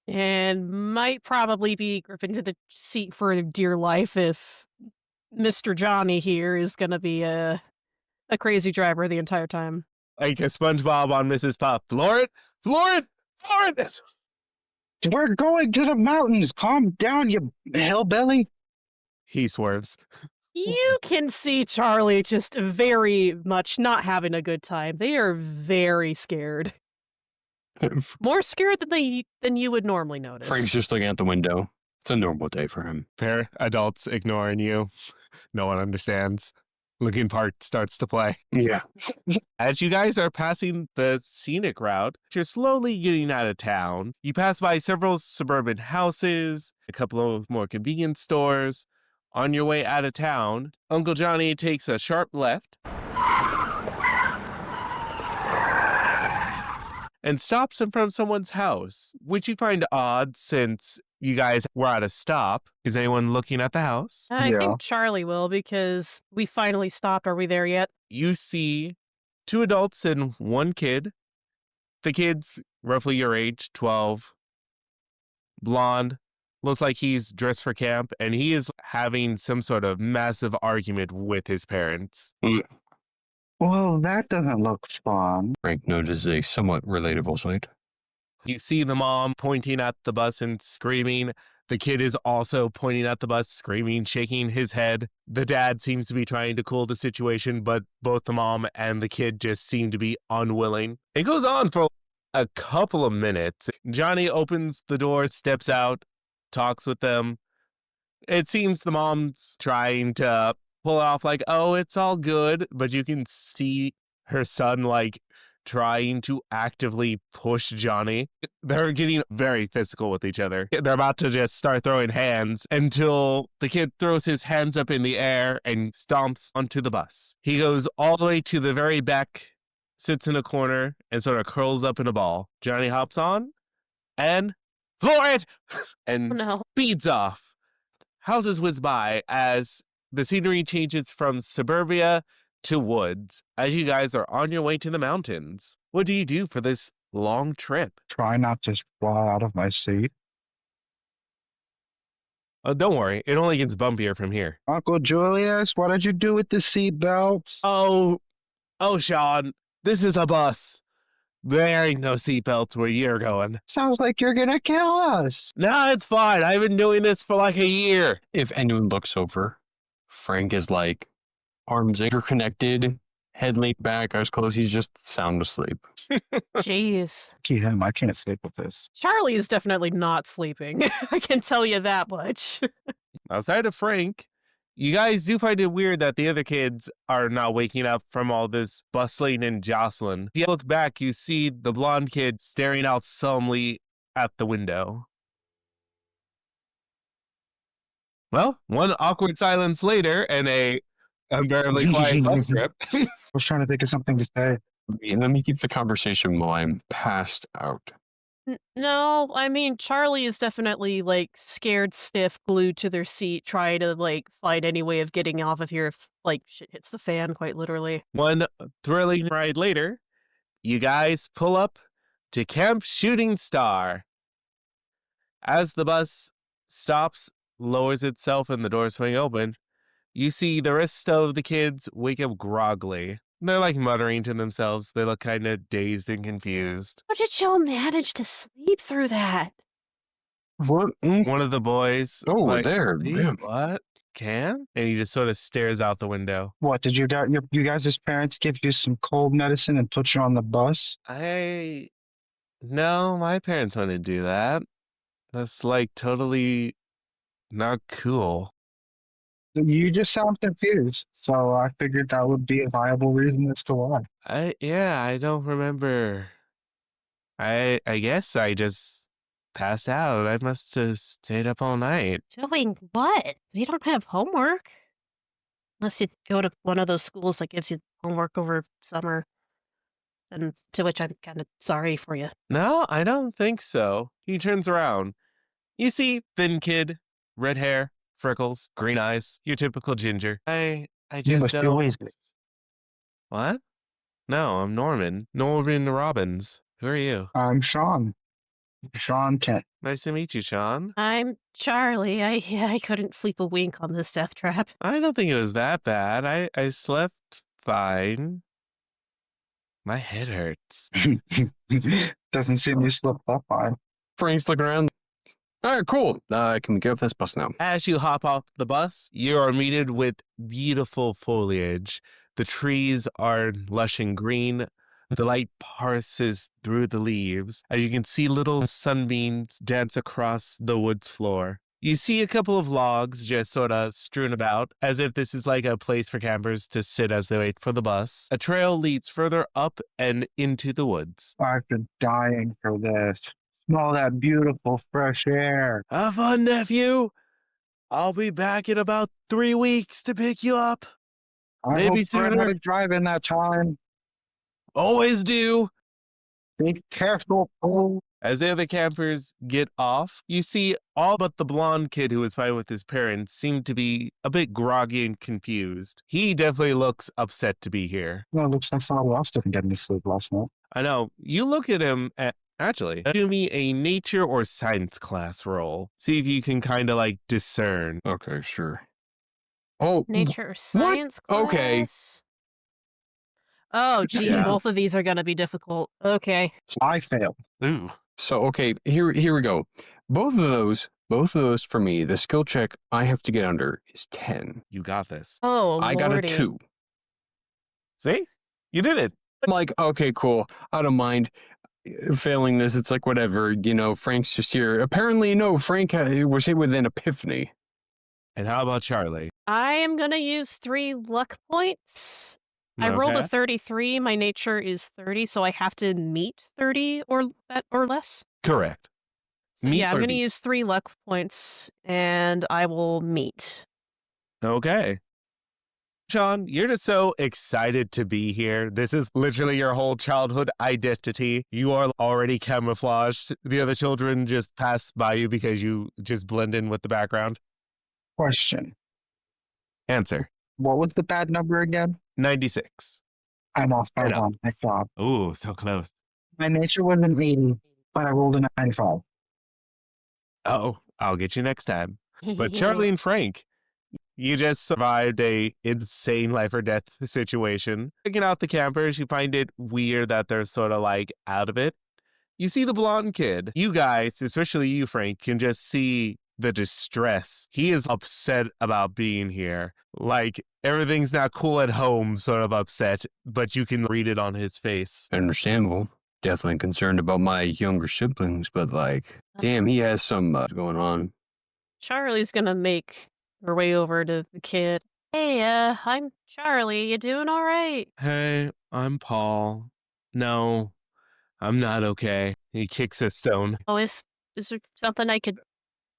And might probably be gripping to the seat for dear life if Mr. Johnny here is going to be a crazy driver the entire time. Like a SpongeBob on Mrs. Puff. Floor it! Floor it! Floor it! We're going to the mountains. Calm down, you hillbilly. He swerves. You can see Charlie just very much not having a good time. They are very scared. More scared than you would normally notice. Frank's just looking out the window. It's a normal day for him. Pair adults ignoring you. No one understands. Linkin Park starts to play. Yeah. As you guys are passing the scenic route, you're slowly getting out of town. You pass by several suburban houses, a couple of more convenience stores. On your way out of town, Uncle Johnny takes a sharp left and stops in front of someone's house, which you find odd since you guys were at a stop. Is anyone looking at the house? I Yeah. think Charlie will because we finally stopped. Are we there yet? You see 2 adults and 1 kid. The kid's roughly your age, 12, blonde, looks like he's dressed for camp, and he is having some sort of massive argument with his parents. Well, that doesn't look fun. Frank notices a somewhat relatable sight. You see the mom pointing at the bus and screaming. The kid is also pointing at the bus, screaming, shaking his head. The dad seems to be trying to cool the situation, but both the mom and the kid just seem to be unwilling. It goes on for a couple of minutes. Johnny opens the door, steps out, talks with them. It seems the mom's trying to pull off like, oh, it's all good, but you can see her son like trying to actively push Johnny. They're getting very physical with each other. They're about to just start throwing hands until the kid throws his hands up in the air and stomps onto the bus. He goes all the way to the very back, sits in a corner, and sort of curls up in a ball. Johnny hops on and floor it and No. speeds off. Houses whiz by as the scenery changes from suburbia to woods as you guys are on your way to the mountains. What do you do for this long trip? Try not to fly out of my seat. Oh, don't worry. It only gets bumpier from here. Uncle Julius, what did you do with the seat belts? Oh, Sean, this is a bus. There ain't no seatbelts where you're going. Sounds like you're gonna kill us. No, it's fine. I've been doing this for like a year. If anyone looks over, Frank is like arms interconnected, head laid back, eyes closed. He's just sound asleep. Jeez. Lucky him, I can't sleep with this. Charlie is definitely not sleeping. I can tell you that much. Outside of Frank, you guys do find it weird that the other kids are not waking up from all this bustling and jostling. If you look back, you see the blonde kid staring out solemnly at the window. Well, one awkward silence later and a unbearably quiet bus trip. I was trying to think of something to say. Let me keep the conversation while I'm passed out. No, I mean, Charlie is definitely, like, scared stiff, glued to their seat, trying to, like, find any way of getting off of here if, like, shit hits the fan, quite literally. One thrilling ride later, you guys pull up to Camp Shooting Star. As the bus stops, lowers itself, and the doors swing open, you see the rest of the kids wake up groggily. They're like muttering to themselves. They look kind of dazed and confused. How did y'all manage to sleep through that? What? One of the boys. Oh, like, there. "Steve, Damn. what? Cam?" And he just sort of stares out the window. What, did you guys' parents give you some cold medicine and put you on the bus? No, my parents wouldn't do that. That's like totally not cool. You just sound confused, so I figured that would be a viable reason as to why. I don't remember. I guess I just passed out. I must have stayed up all night. Doing what? We don't have homework. Unless you go to one of those schools that gives you homework over summer. And to which I'm kind of sorry for you. No, I don't think so. He turns around. You see, thin kid, red hair, freckles, green eyes, your typical ginger. I You just must be don't. Weasley. What? No, I'm Norman. Norman Robbins. Who are you? I'm Sean. Sean Kent. Nice to meet you, Sean. I'm Charlie. I couldn't sleep a wink on this death trap. I don't think it was that bad. I slept fine. My head hurts. Doesn't seem you slept that fine. Frank's looking around. All right, cool. Can we get off this bus now? As you hop off the bus, you are greeted with beautiful foliage. The trees are lush and green. The light passes through the leaves. As you can see, little sunbeams dance across the woods floor. You see a couple of logs just sort of strewn about, as if this is like a place for campers to sit as they wait for the bus. A trail leads further up and into the woods. I've been dying for this. Smell that beautiful fresh air. Have fun, nephew. I'll be back in about 3 weeks to pick you up. I Maybe hope Fred sooner. had a drive in that time. Always do. Be careful, Paul. As the other campers get off, you see all but the blonde kid who was fine with his parents seem to be a bit groggy and confused. He definitely looks upset to be here. Well, it looks like somebody else didn't get any sleep last night. I know. You look at him actually, do me a nature or science class roll. See if you can kind of like discern. Okay, sure. Oh, Nature or science class? Okay. Oh, geez, Yeah. both of these are going to be difficult. Okay. I failed. Ooh. So, okay, here we go. Both of those for me, the skill check I have to get under is 10. You got this. Oh, I got a lordy. 2. See? You did it. I'm like, okay, cool. I don't mind failing this. It's like, whatever, Frank's just here. Apparently, no, Frank was hit with an epiphany. And how about Charlie? I am going to use 3 luck points. I rolled a Okay. 33. My nature is 30, so I have to meet 30 or less. Correct. So Meet yeah, I'm or going to beat? use 3 luck points, and I will meet. Okay. Sean, you're just so excited to be here. This is literally your whole childhood identity. You are already camouflaged. The other children just pass by you because you just blend in with the background. Question. Answer. What was the bad number again? 96. I'm off by I know. 1. Thank God. Ooh, so close. My nature was an 80, but I rolled a 95. Oh, I'll get you next time. But Charlie and Frank, you just survived a insane life or death situation. Picking out the campers, you find it weird that they're sort of like out of it. You see the blonde kid. You guys, especially you, Frank, can just see the distress. He is upset about being here. Like everything's not cool at home, sort of upset, but you can read it on his face. Understandable. Definitely concerned about my younger siblings, but like, damn, he has some going on. Charlie's going to make her way over to the kid. Hey, I'm Charlie. You doing all right? Hey, I'm Paul. No, I'm not okay. He kicks a stone. Oh, is there something I could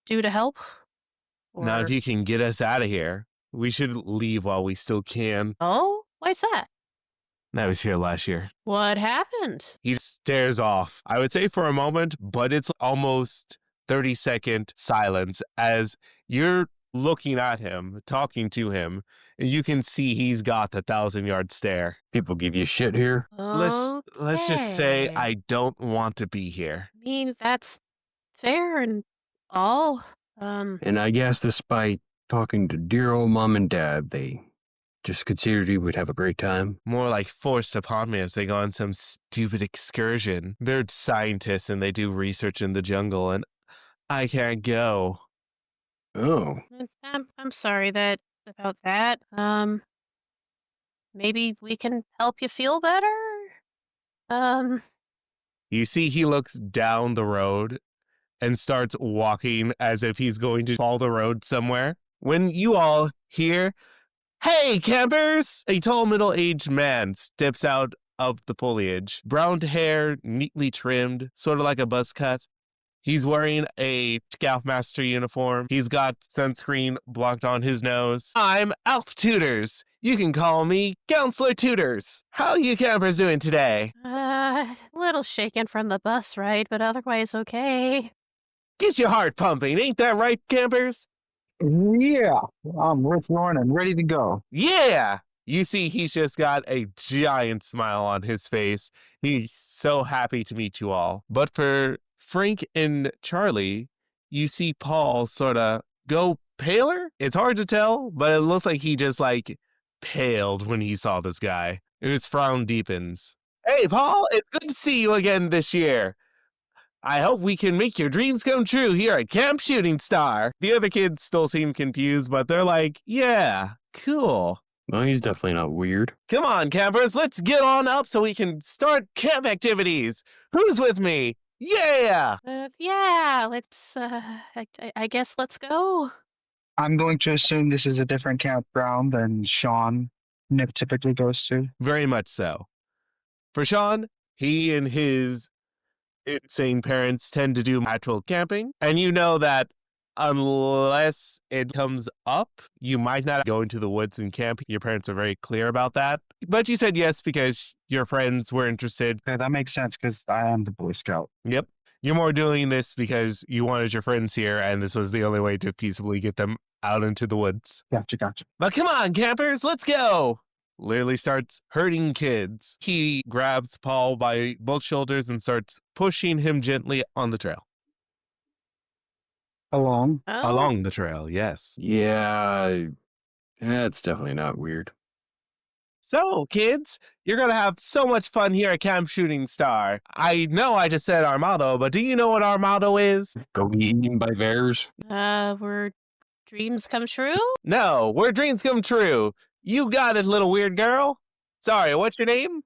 do to help? Not if Or- you can get us out of here. We should leave while we still can. Oh, why's that? I was here last year. What happened? He stares off, I would say for a moment, but it's almost 30-second silence as you're looking at him, talking to him, and you can see he's got the 1,000-yard stare. People give you shit here. Let's just say Okay. I don't want to be here. I mean, that's fair and all. And I guess despite talking to dear old mom and dad, they just considered we would have a great time. More like forced upon me as they go on some stupid excursion. They're scientists and they do research in the jungle, and I can't go. Oh, I'm sorry about that. Maybe we can help you feel better? You see, he looks down the road and starts walking as if he's going to follow the road somewhere. When you all hear, "Hey, campers!" a tall middle-aged man steps out of the foliage. Brown hair, neatly trimmed, sort of like a buzz cut. He's wearing a Scoutmaster uniform. He's got sunscreen blocked on his nose. I'm Alf Tutors. You can call me Counselor Tutors. How you campers doing today? A little shaken from the bus ride, but otherwise okay. Get your heart pumping, ain't that right, campers? Yeah, I'm with Lauren and ready to go. Yeah! You see, he's just got a giant smile on his face. He's so happy to meet you all. But for Frank and Charlie, you see Paul sort of go paler. It's hard to tell, but it looks like he just like paled when he saw this guy. His frown deepens. Hey, Paul, it's good to see you again this year. I hope we can make your dreams come true here at Camp Shooting Star. The other kids still seem confused, but they're like, yeah, cool. Well, he's definitely not weird. Come on, campers, let's get on up so we can start camp activities. Who's with me? Yeah! Yeah, let's, I guess let's go. I'm going to assume this is a different campground than Sean typically goes to. Very much so. For Sean, he and his insane parents tend to do actual camping, and you know that unless it comes up, you might not go into the woods and camp. Your parents are very clear about that. But you said yes because your friends were interested. Okay, that makes sense because I am the Boy Scout. Yep. You're more doing this because you wanted your friends here, and this was the only way to peaceably get them out into the woods. Gotcha. But come on, campers, let's go! Literally starts herding kids. He grabs Paul by both shoulders and starts pushing him gently on the trail. Along. Oh. Along the trail, yes. Yeah, that's definitely not weird. So, kids, you're going to have so much fun here at Camp Shooting Star. I know I just said our motto, but do you know what our motto is? Go be eaten by bears. Where dreams come true? No, where dreams come true. You got it, little weird girl. Sorry, what's your name?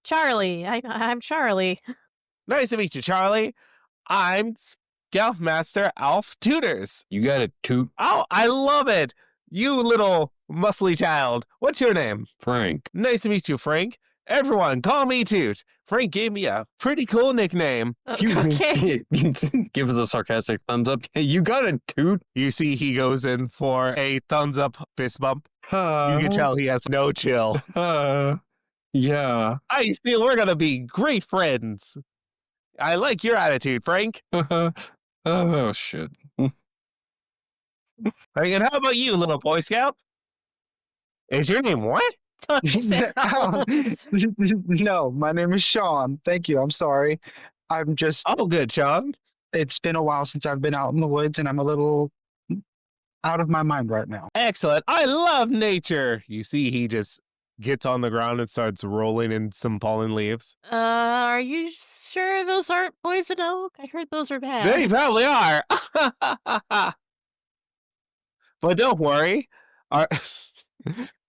Charlie. I'm Charlie. Nice to meet you, Charlie. I'm Scoutmaster Alf Tutors. You got a toot, Oh, I love it. You little muscly child. What's your name? Frank. Nice to meet you, Frank. Everyone, call me Toot. Frank gave me a pretty cool nickname. Okay. Give us a sarcastic thumbs up. Hey, you got a toot. You see, he goes in for a thumbs up fist bump. You can tell he has no chill. Yeah. I feel we're going to be great friends. I like your attitude, Frank. Oh, shit. And how about you, little Boy Scout? Is your name what? Don't sound. No, my name is Sean. Thank you. I'm sorry. I'm just, Oh, good, Sean. it's been a while since I've been out in the woods and I'm a little out of my mind right now. Excellent. I love nature. You see, he just gets on the ground and starts rolling in some fallen leaves. Are you sure those aren't poison oak? I heard those are bad. They probably are. But don't worry. Our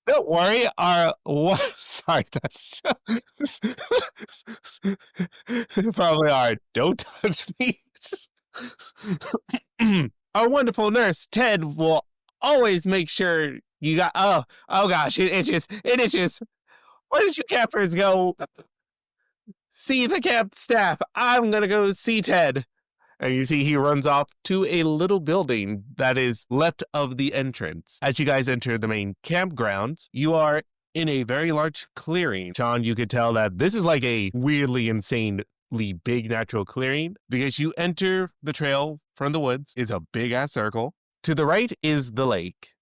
don't worry. Our what? Sorry, that's probably are. Don't touch me. Our wonderful nurse Ted will always make sure you got. Oh gosh, it itches. It itches. Why don't you campers go see the camp staff? I'm gonna go see Ted. And you see he runs off to a little building that is left of the entrance. As you guys enter the main campground, you are in a very large clearing. Sean, you could tell that this is like a weirdly insanely big natural clearing because you enter the trail from the woods. It's a big ass circle. To the right is the lake.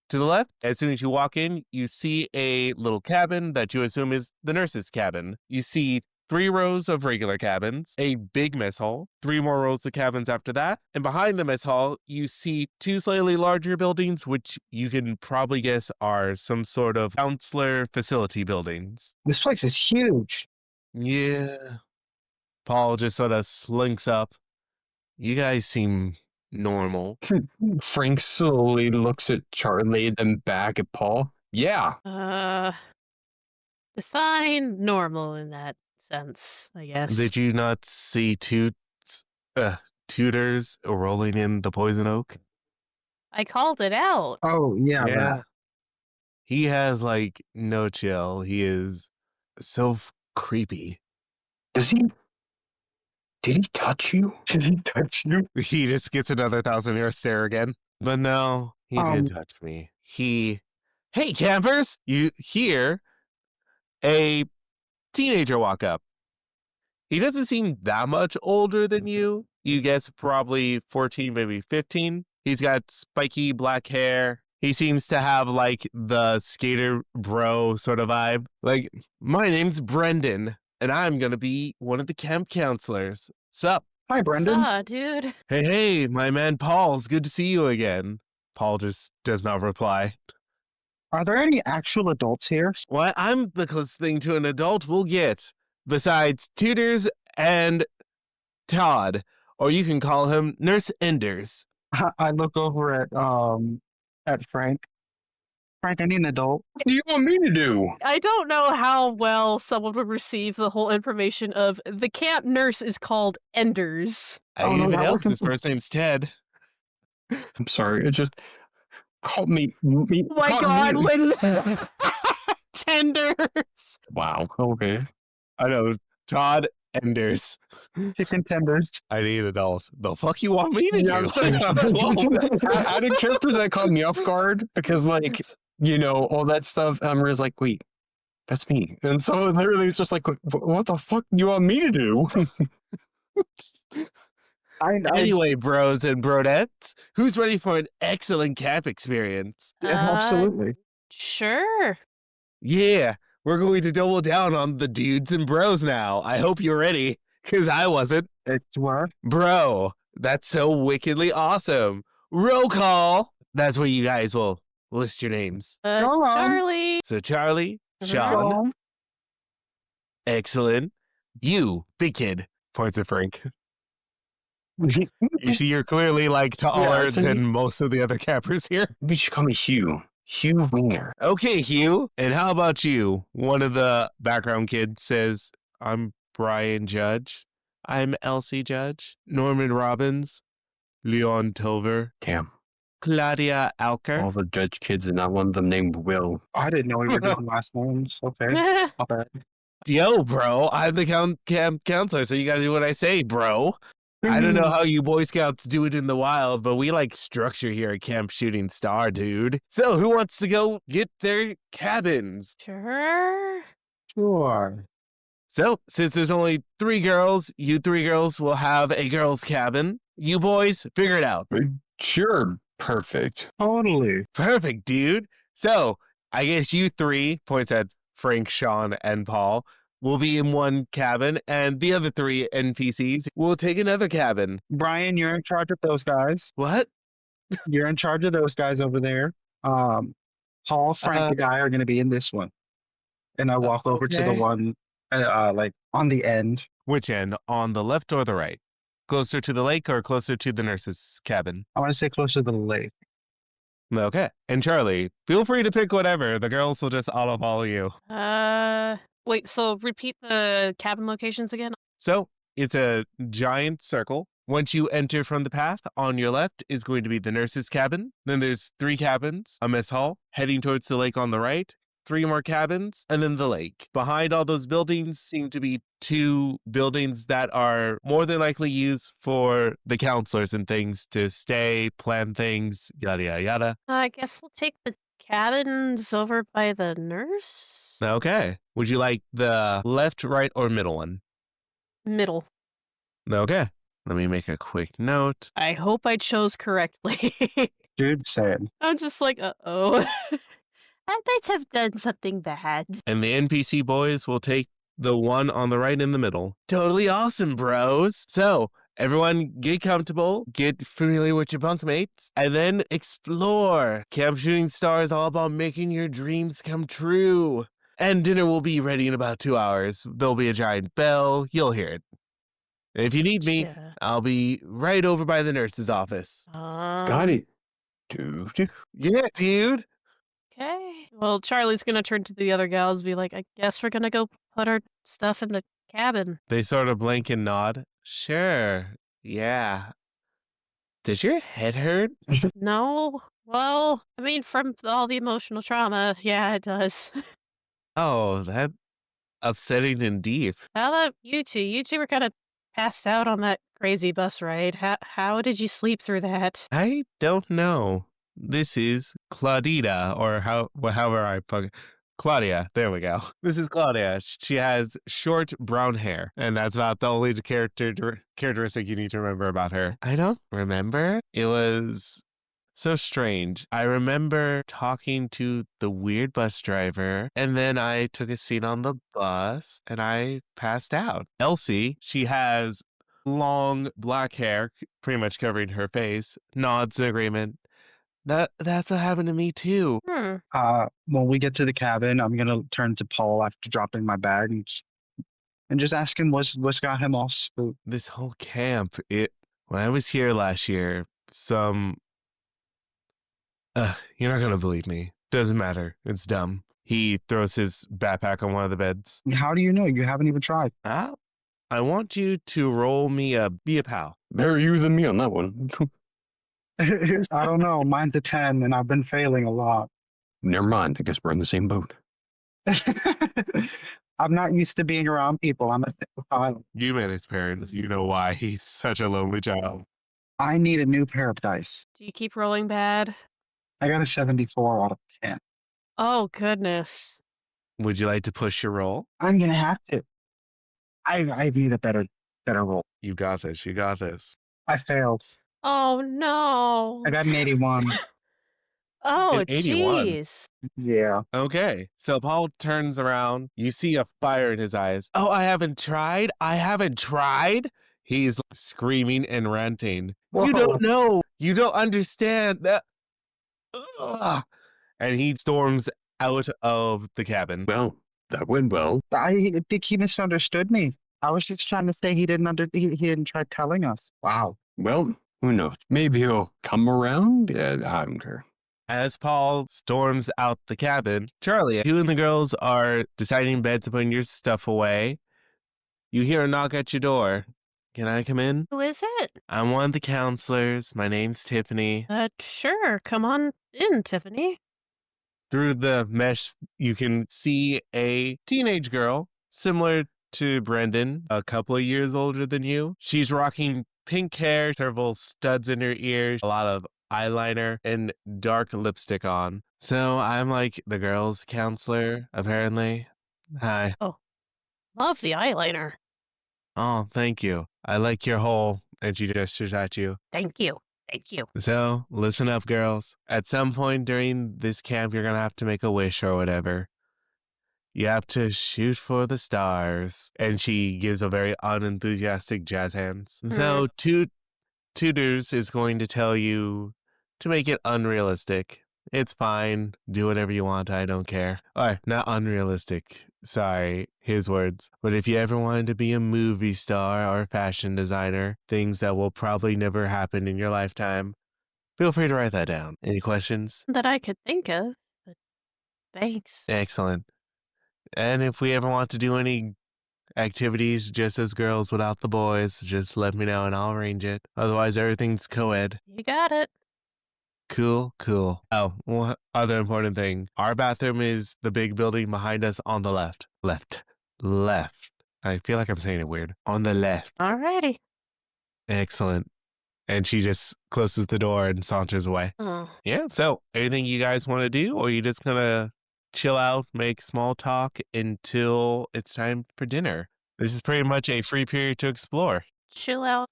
To the left, as soon as you walk in, you see a little cabin that you assume is the nurse's cabin. You see 3 rows of regular cabins, a big mess hall, 3 more rows of cabins after that, and behind the mess hall, you see 2 slightly larger buildings, which you can probably guess are some sort of counselor facility buildings. This place is huge. Yeah. Paul just sort of slinks up. You guys seem normal. Frank slowly looks at Charlie, then back at Paul. Yeah. Define normal in that sense, I guess. Did you not see tutors rolling in the poison oak? I called it out. Oh, yeah. that. He has like no chill. He is so creepy. Does he Did he touch you? Did he touch you? He just gets another 1,000-year stare again. But no, he did touch me. Hey, campers! You hear a teenager walk up. He doesn't seem that much older than you. You guess probably 14, maybe 15. He's got spiky black hair. He seems to have like the skater bro sort of vibe. Like, my name's Brendan, and I'm going to be one of the camp counselors. Sup? Hi, Brendan. Saw, dude. Hey, my man Paul's good to see you again. Paul just does not reply. Are there any actual adults here? Well, I'm the closest thing to an adult we'll get, besides Tutors and Todd, or you can call him Nurse Enders. I look over at Frank. Frank, I need an adult. What do you want me to do? I don't know how well someone would receive the whole information of the camp nurse is called Enders. I Oh, no, even that helps. wasn't- His first name's Ted. I'm sorry. It just called me. Oh my called god, me- when Tenders. Wow. Okay. I know, Todd Enders. Chicken tenders. I need adults. The fuck you want me to Yeah, do? I'm sorry. I did characters that caught me off guard because, like, all that stuff. Amber's like, wait, that's me. And so literally it's just like, what the fuck do you want me to do? Anyway, bros and brodettes, who's ready for an excellent camp experience? Yeah, absolutely. Sure. Yeah, we're going to double down on the dudes and bros now. I hope you're ready, because I wasn't. It's what? Bro, that's so wickedly awesome. Roll call. That's where you guys will list your names. Go on. Charlie. So Charlie, Mhm. Sean, excellent. You, big kid, points at Frank. You see, you're clearly like taller it's a- than most of the other campers here. You should call me Hugh. Hugh Winger. Okay, Hugh. And how about you? One of the background kids says, I'm Brian Judge. I'm Elsie Judge. Norman Robbins. Leon Tover. Damn. Claudia Alker. All the judge kids and not one of them named Will. I didn't know we were doing last names. Okay. Not bad. Yo, bro, I'm the camp counselor, so you gotta do what I say, bro. I don't know how you Boy Scouts do it in the wild, but we like structure here at Camp Shooting Star, dude. So who wants to go get their cabins? Sure. Sure. So, since there's only 3 girls, you 3 girls will have a girls' cabin. You boys, figure it out. Sure. Perfect. Totally. Perfect, dude. So, I guess you 3, points at Frank, Sean, and Paul, will be in one cabin, and the other 3 NPCs will take another cabin. Brian, you're in charge of those guys. What? You're in charge of those guys over there. Paul, Frank, and I are going to be in this one. And I walk over to the okay. one, like on the end. Which end? On the left or the right? Closer to the lake or closer to the nurse's cabin? I want to say closer to the lake. Okay. And Charlie, feel free to pick whatever. The girls will just auto follow you. Wait, so repeat the cabin locations again? So it's a giant circle. Once you enter from the path, on your left is going to be the nurse's cabin. Then there's 3 cabins, a mess hall, heading towards the lake on the right, 3 more cabins, and then the lake. Behind all those buildings seem to be 2 buildings that are more than likely used for the counselors and things to stay, plan things, yada, yada, yada. I guess we'll take the cabins over by the nurse? Okay. Would you like the left, right, or middle one? Middle. Okay. Let me make a quick note. I hope I chose correctly. Dude said. I'm just like, uh-oh. I might have done something bad. And the NPC boys will take the one on the right in the middle. Totally awesome, bros. So, everyone get comfortable, get familiar with your bunkmates, and then explore. Camp Shooting Star is all about making your dreams come true. And dinner will be ready in about 2 hours. There'll be a giant bell. You'll hear it. And if you need me, Yeah. I'll be right over by the nurse's office. Got it. Dude. Yeah, dude. Okay. Well, Charlie's gonna turn to the other gals and be like, I guess we're gonna go put our stuff in the cabin. They sort of blink and nod. Sure. Yeah. Does your head hurt? No? Well, I mean, from all the emotional trauma, yeah, it does. Oh, that upsetting and deep. How about you two? You two were kind of passed out on that crazy bus ride. How did you sleep through that? I don't know. This is Claudita, or however I fuck Claudia. There we go. This is Claudia. She has short brown hair, and that's about the only characteristic you need to remember about her. I don't remember. It was so strange. I remember talking to the weird bus driver, and then I took a seat on the bus, and I passed out. Elsie, she has long black hair, pretty much covering her face, nods in agreement. That's what happened to me too. When we get to the cabin, I'm gonna turn to Paul after dropping my bag and just ask him what's got him all spooked. This whole camp, when I was here last year, you're not gonna believe me. Doesn't matter. It's dumb. He throws his backpack on one of the beds. How do you know? You haven't even tried. I want you to roll me be a pal. Better you than me on that one. I don't know. Mine's a 10, and I've been failing a lot. Never mind. I guess we're in the same boat. I'm not used to being around people. I'm a single child. You met his parents. You know why. He's such a lonely child. I need a new pair of dice. Do you keep rolling bad? I got a 74 out of 10. Oh, goodness. Would you like to push your roll? I'm gonna have to. I need a better roll. You got this. You got this. I failed. Oh, no. I got an 81. Oh, An 81. jeez. Yeah. Okay. So Paul turns around. You see a fire in his eyes. Oh, I haven't tried. I haven't tried. He's screaming and ranting. Whoa. You don't know. You don't understand that. Ugh. And he storms out of the cabin. Well, that went well. I think he misunderstood me. I was just trying to say he didn't try telling us. Wow. Well, who knows? Maybe he'll come around? I don't care. As Paul storms out the cabin, Charlie, you and the girls are deciding beds to put your stuff away. You hear a knock at your door. Can I come in? Who is it? I'm one of the counselors. My name's Tiffany. Sure. Come on in, Tiffany. Through the mesh, you can see a teenage girl, similar to Brendan, a couple of years older than you. She's rocking pink hair, several studs in her ears, a lot of eyeliner, and dark lipstick on. So I'm like the girls' counselor, apparently. Hi. Love the eyeliner. Oh, thank you. I like your hole. And she gestures at you. Thank you. Thank you. So, listen up, girls. At some point during this camp, you're going to have to make a wish or whatever. You have to shoot for the stars. And she gives a very unenthusiastic jazz hands. So, Tutors is going to tell you to make it unrealistic. It's fine. Do whatever you want. I don't care. Or, not unrealistic. Sorry, his words. But if you ever wanted to be a movie star or a fashion designer, things that will probably never happen in your lifetime, feel free to write that down. Any questions? That I could think of, but thanks. Excellent. And if we ever want to do any activities just as girls without the boys, just let me know and I'll arrange it. Otherwise, everything's co-ed. You got it. Cool. Oh, one other important thing. Our bathroom is the big building behind us on the left. Left. I feel like I'm saying it weird. On the left. Alrighty. Excellent. And she just closes the door and saunters away. Oh. Yeah, so anything you guys want to do, or are you just going to chill out, make small talk until it's time for dinner? This is pretty much a free period to explore. Chill out.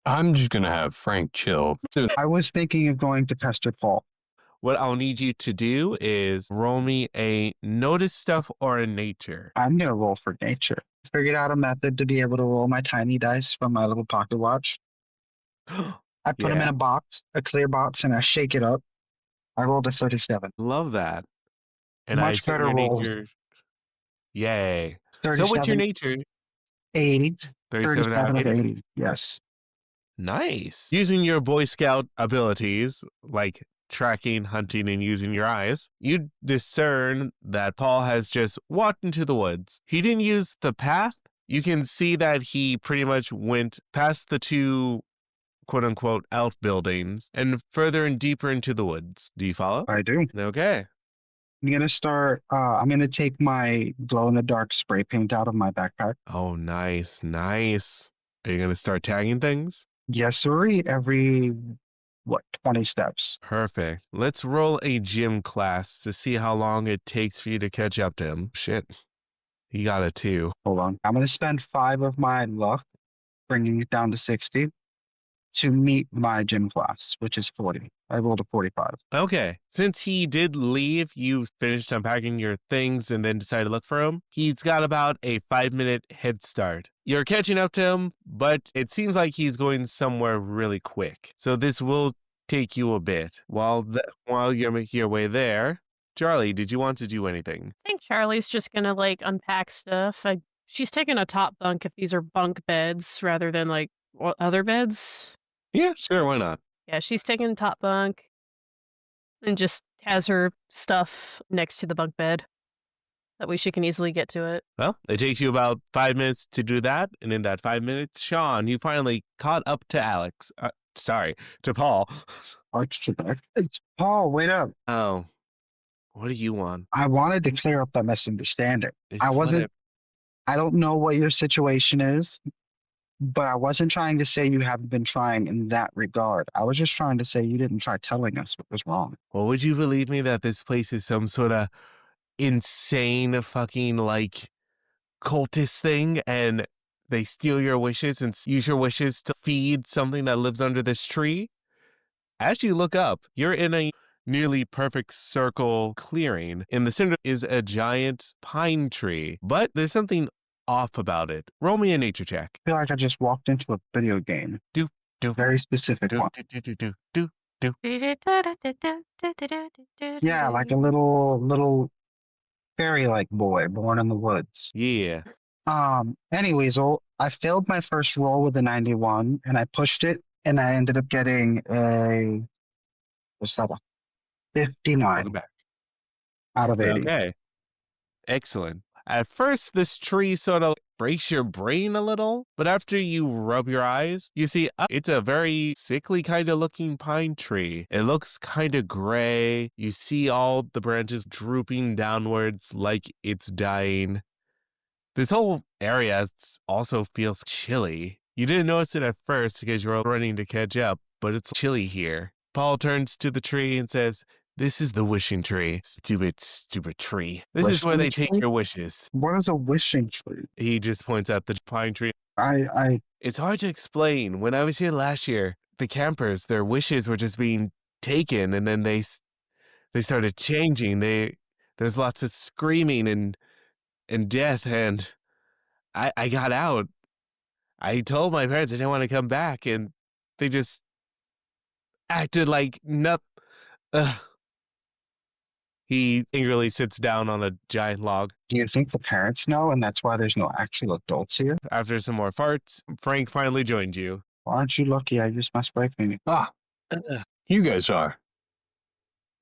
I'm just gonna have Frank chill. I was thinking of going to pester Paul. What I'll need you to do is roll me a notice stuff or a nature. I'm gonna roll for nature. Figured out a method to be able to roll my tiny dice from my little pocket watch. I put them in a box, a clear box, and I shake it up. I rolled a 37. Love that. And Much I better your rolls. nature. Yay. 37, So what's your nature? 80. 37 out of 80. 80. Yes. Nice. Using your Boy Scout abilities, like tracking, hunting, and using your eyes, you discern that Paul has just walked into the woods. He didn't use the path. You can see that he pretty much went past the two quote-unquote outbuildings and further and deeper into the woods. Do you follow? I do. Okay. I'm gonna start. I'm gonna take my glow in the dark spray paint out of my backpack. Oh, nice, nice. Are you going to start tagging things? Yes, sir. Every 20 steps. Perfect. Let's roll a gym class to see how long it takes for you to catch up to him. Shit. He got a 2. Hold on. I'm gonna spend 5 of my luck, bringing it down to 60, to meet my gym class, which is 40. I rolled a 45. Okay. Since he did leave, you finished unpacking your things and then decided to look for him. He's got about a 5-minute head start. You're catching up to him, but it seems like he's going somewhere really quick. So this will take you a bit. While you're making your way there, Charlie, did you want to do anything? I think Charlie's just gonna like unpack stuff. She's taking a top bunk if these are bunk beds rather than like other beds. Yeah, sure, why not? Yeah, she's taking the top bunk and just has her stuff next to the bunk bed. That way she can easily get to it. Well, it takes you about 5 minutes to do that, and in that 5 minutes, Sean, you finally caught up to Alex. To Paul. Paul, wait up. Oh, what do you want? I wanted to clear up that misunderstanding. It's I wasn't. whatever. I don't know what your situation is, but I wasn't trying to say you haven't been trying in that regard. I was just trying to say you didn't try telling us what was wrong. Well, would you believe me that this place is some sort of insane fucking like cultist thing, and they steal your wishes and use your wishes to feed something that lives under this tree? As you look up, you're in a nearly perfect circle clearing. In the center is a giant pine tree, but there's something off about it. Roll me a nature check. I feel like I just walked into a video game. Do. Very specific one. Do. Yeah, like a little fairy-like boy born in the woods. Yeah. Anyways, I failed my first roll with a 91, and I pushed it, and I ended up getting a, what's that, a 59 Welcome back. out of 80. Okay. Excellent. At first, this tree sort of breaks your brain a little, but after you rub your eyes, you see it's a very sickly kind of looking pine tree. It looks kind of gray. You see all the branches drooping downwards like it's dying. This whole area also feels chilly. You didn't notice it at first because you were running to catch up, but it's chilly here. Paul turns to the tree and says, "This is the wishing tree. Stupid tree. This is where they take your wishes." What is a wishing tree? He just points at the pine tree. It's hard to explain. When I was here last year, the campers, their wishes were just being taken, and then they started changing. There's lots of screaming and death, and I got out. I told my parents I didn't want to come back, and they just acted like nothing. He angrily sits down on a giant log. Do you think the parents know, and that's why there's no actual adults here? After some more farts, Frank finally joined you. Well, aren't you lucky I used my spray painting? You guys are.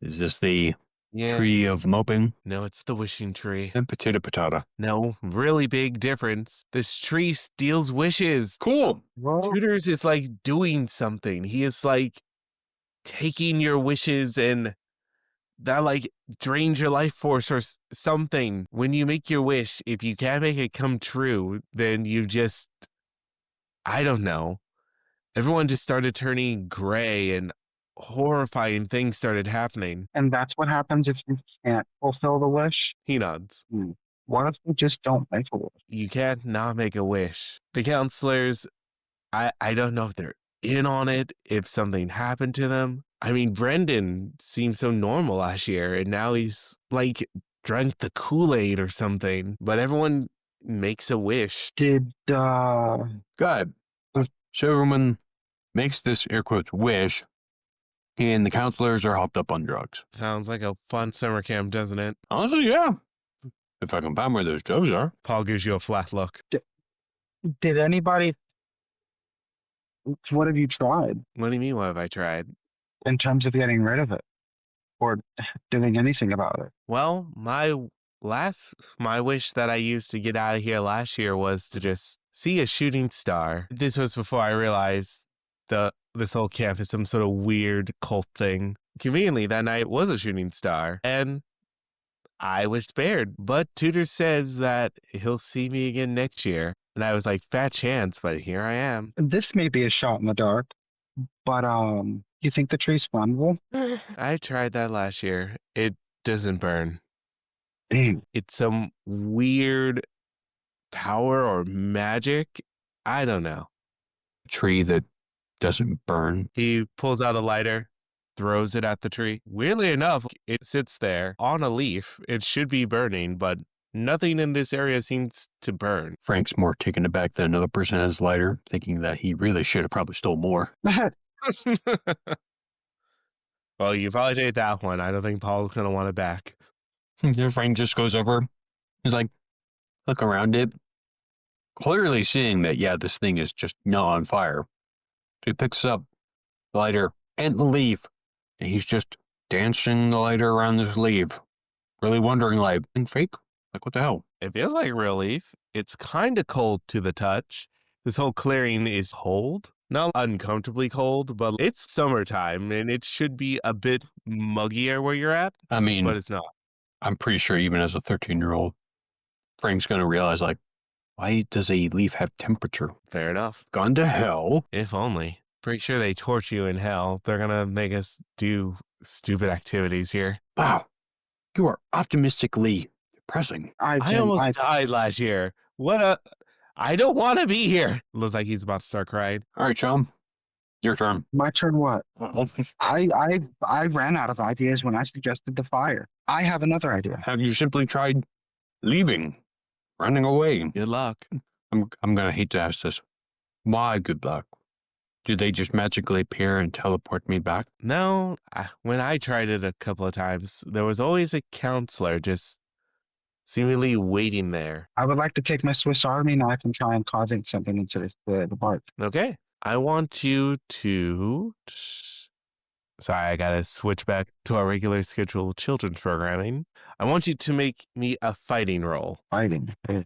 Is this the tree of moping? No, it's the wishing tree. And potato. No, really big difference. This tree steals wishes. Cool. Well, Tutors is like doing something. He is like taking your wishes, and that like drains your life force or something. When you make your wish, if you can't make it come true, then you just, I don't know. Everyone just started turning gray, and horrifying things started happening. and that's what happens if you can't fulfill the wish? He nods. What if we just don't make a wish? You can't not make a wish. The counselors, I don't know if they're in on it, if something happened to them. I mean, Brendan seemed so normal last year, and now he's like drank the Kool-Aid or something. But everyone makes a wish. Did, Good. So everyone makes this air quotes wish, and the counselors are hopped up on drugs. Sounds like a fun summer camp, doesn't it? Honestly, yeah. If I can find where those drugs are. Paul gives you a flat look. did anybody, what have you tried What do you mean, what have I tried? in terms of getting rid of it? Or doing anything about it? Well, my wish that I used to get out of here last year was to just see a shooting star. This was before I realized this whole camp is some sort of weird cult thing. Conveniently, that night was a shooting star, and I was spared. But Tutor says that he'll see me again next year. And I was like, fat chance, but here I am. This may be a shot in the dark, but you think the tree's flammable? I tried that last year. It doesn't burn. Dang. It's some weird power or magic. I don't know. Tree that doesn't burn. He pulls out a lighter, throws it at the tree. Weirdly enough, it sits there on a leaf. It should be burning, but nothing in this area seems to burn. Frank's more taken aback than another person has lighter, thinking that he really should have probably stole more. Well, you probably take that one. I don't think Paul's going to want it back. Frank just goes over. He's like, look around it. Clearly seeing that, yeah, this thing is just not on fire. He picks up the lighter and the leaf, and he's just dancing the lighter around this leaf. Really wondering, like, and fake? Like, what the hell? It feels like real leaf. It's kind of cold to the touch. This whole clearing is cold. Not uncomfortably cold, but it's summertime, and it should be a bit muggier where you're at, I mean, but it's not. I'm pretty sure even as a 13-year-old, Frank's going to realize, like, why does a leaf have temperature? Fair enough. Gone to hell. If only. Pretty sure they torture you in hell. They're going to make us do stupid activities here. Wow. You are optimistically depressing. I almost died last year. I don't want to be here. Looks like he's about to start crying. All right, chum. Your turn. My turn what? Well, I ran out of ideas when I suggested the fire. I have another idea. have you simply tried leaving, running away? Good luck. I'm going to hate to ask this. Why good luck? Do they just magically appear and teleport me back? No, when I tried it a couple of times, there was always a counselor just seemingly waiting there. I would like to take my Swiss Army knife and try and causing something into the bark. Okay. I want you to... Sorry, I gotta switch back to our regular scheduled children's programming. I want you to make me a fighting roll. Fighting. Okay.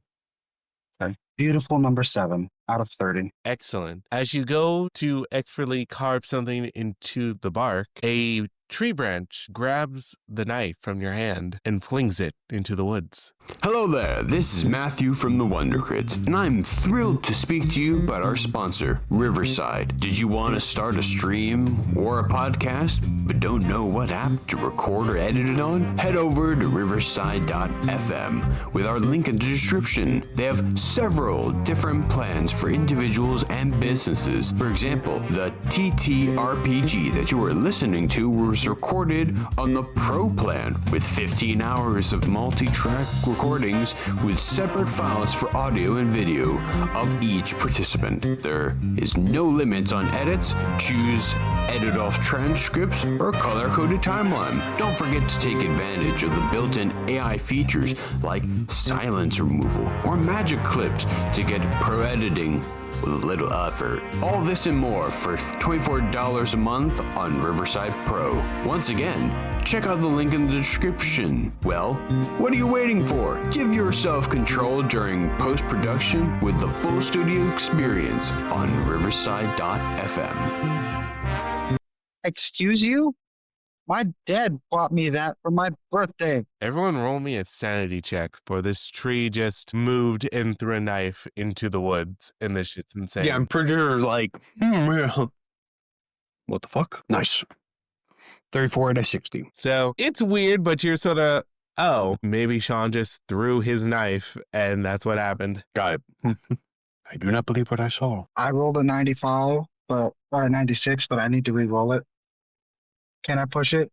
Beautiful number 7 out of 30. Excellent. As you go to expertly carve something into the bark, a tree branch grabs the knife from your hand and flings it into the woods. Hello there, this is Matthew from the Wonder Crits, and I'm thrilled to speak to you about our sponsor, Riverside. Did you want to start a stream or a podcast, but don't know what app to record or edit it on? Head over to riverside.fm with our link in the description. They have several different plans for individuals and businesses. For example, the TTRPG that you are listening to was recorded on the Pro plan with 15 hours of multi-track recordings with separate files for audio and video of each participant. There is no limit on edits. Choose edit off transcripts or color-coded timeline. Don't forget to take advantage of the built-in AI features like silence removal or magic clips to get pro editing with a little effort. All this and more for $24 a month on Riverside Pro. Once again, check out the link in the description. Well, what are you waiting for? Give yourself control during post-production with the full studio experience on riverside.fm. Excuse you? My dad bought me that for my birthday. Everyone roll me a sanity check, for this tree just moved and threw a knife into the woods, and this shit's insane. Yeah, I'm pretty sure, like, yeah. What the fuck? Nice. 34 out of 60. So it's weird, but you're sort of, oh, maybe Sean just threw his knife, and that's what happened. Got it. I do not believe what I saw. I rolled a 95, or 96, but I need to re-roll it. Can I push it?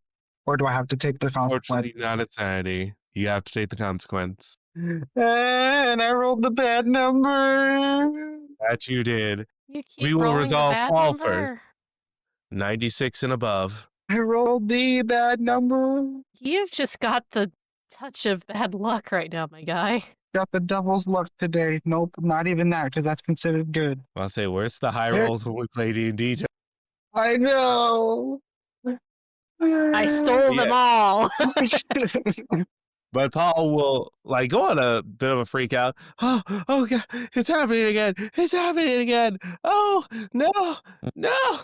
Or do I have to take the consequence? Unfortunately, not insanity. You have to take the consequence. And I rolled the bad number. That you did. You keep We will rolling the resolve bad Paul number. first. 96 and above. I rolled the bad number. You've just got the touch of bad luck right now, my guy. Got the devil's luck today. Nope, not even that, because that's considered good. I'll say, where's the high rolls when we play D&D? I know. I stole them Yeah. all. But Paul will like go on a bit of a freak out. Oh God, it's happening again. It's happening again. Oh, no.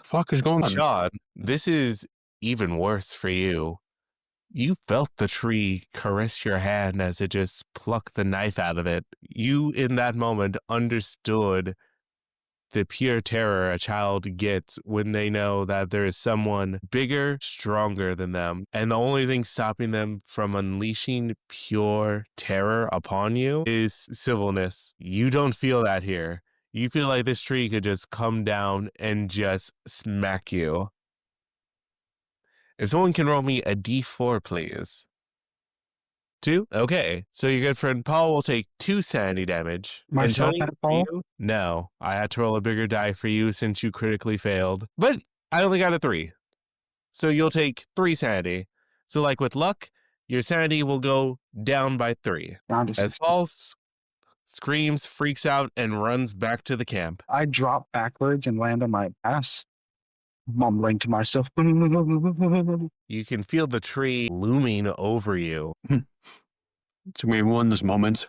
Fuck is going on? Sean, this is even worse for you. You felt the tree caress your hand as it just plucked the knife out of it. You, in that moment, understood the pure terror a child gets when they know that there is someone bigger, stronger than them. And the only thing stopping them from unleashing pure terror upon you is civilness. You don't feel that here. You feel like this tree could just come down and just smack you. If someone can roll me a d4, please. 2? Okay. So your good friend Paul will take 2 sanity damage. And Myself Tony, had a for fall? you? No. I had to roll a bigger die for you since you critically failed. But I only got a 3. So you'll take 3 sanity. So like with luck, your sanity will go down by 3. Down to As 60. Paul screams, freaks out, and runs back to the camp. I drop backwards and land on my ass, mumbling to myself. You can feel the tree looming over you. So maybe one of those moments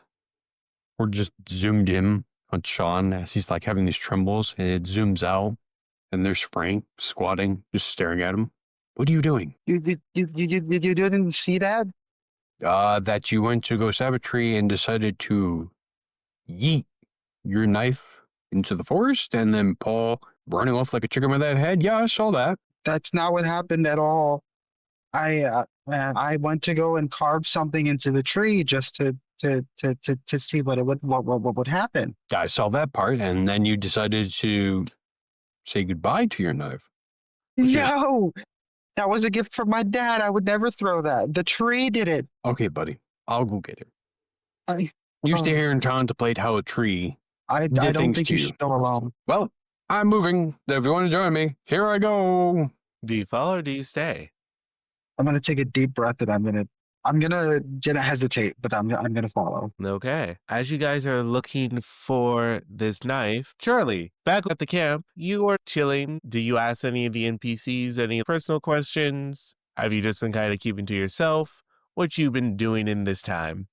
where just zoomed in on Sean as he's like having these trembles, and it zooms out, and there's Frank squatting, just staring at him. What are you doing? You didn't see that? That you went to go stab a tree and decided to yeet your knife into the forest, and then Paul running off like a chicken with that head. Yeah, I saw that. That's not what happened at all. I went to go and carve something into the tree just to see what would happen. I saw that part, and then you decided to say goodbye to your knife. No, that was a gift from my dad. I would never throw that. The tree did it. Okay, buddy, I'll go get it. I You stay here and contemplate how a tree I did don't things think to you you. should go alone. Well, I'm moving. If you want to join me, here I go. Do you follow or do you stay? I'm gonna take a deep breath and I'm gonna hesitate, but I'm gonna follow. Okay. As you guys are looking for this knife, Charlie, back at the camp, you are chilling. Do you ask any of the NPCs any personal questions? Have you just been kind of keeping to yourself? What you been doing in this time?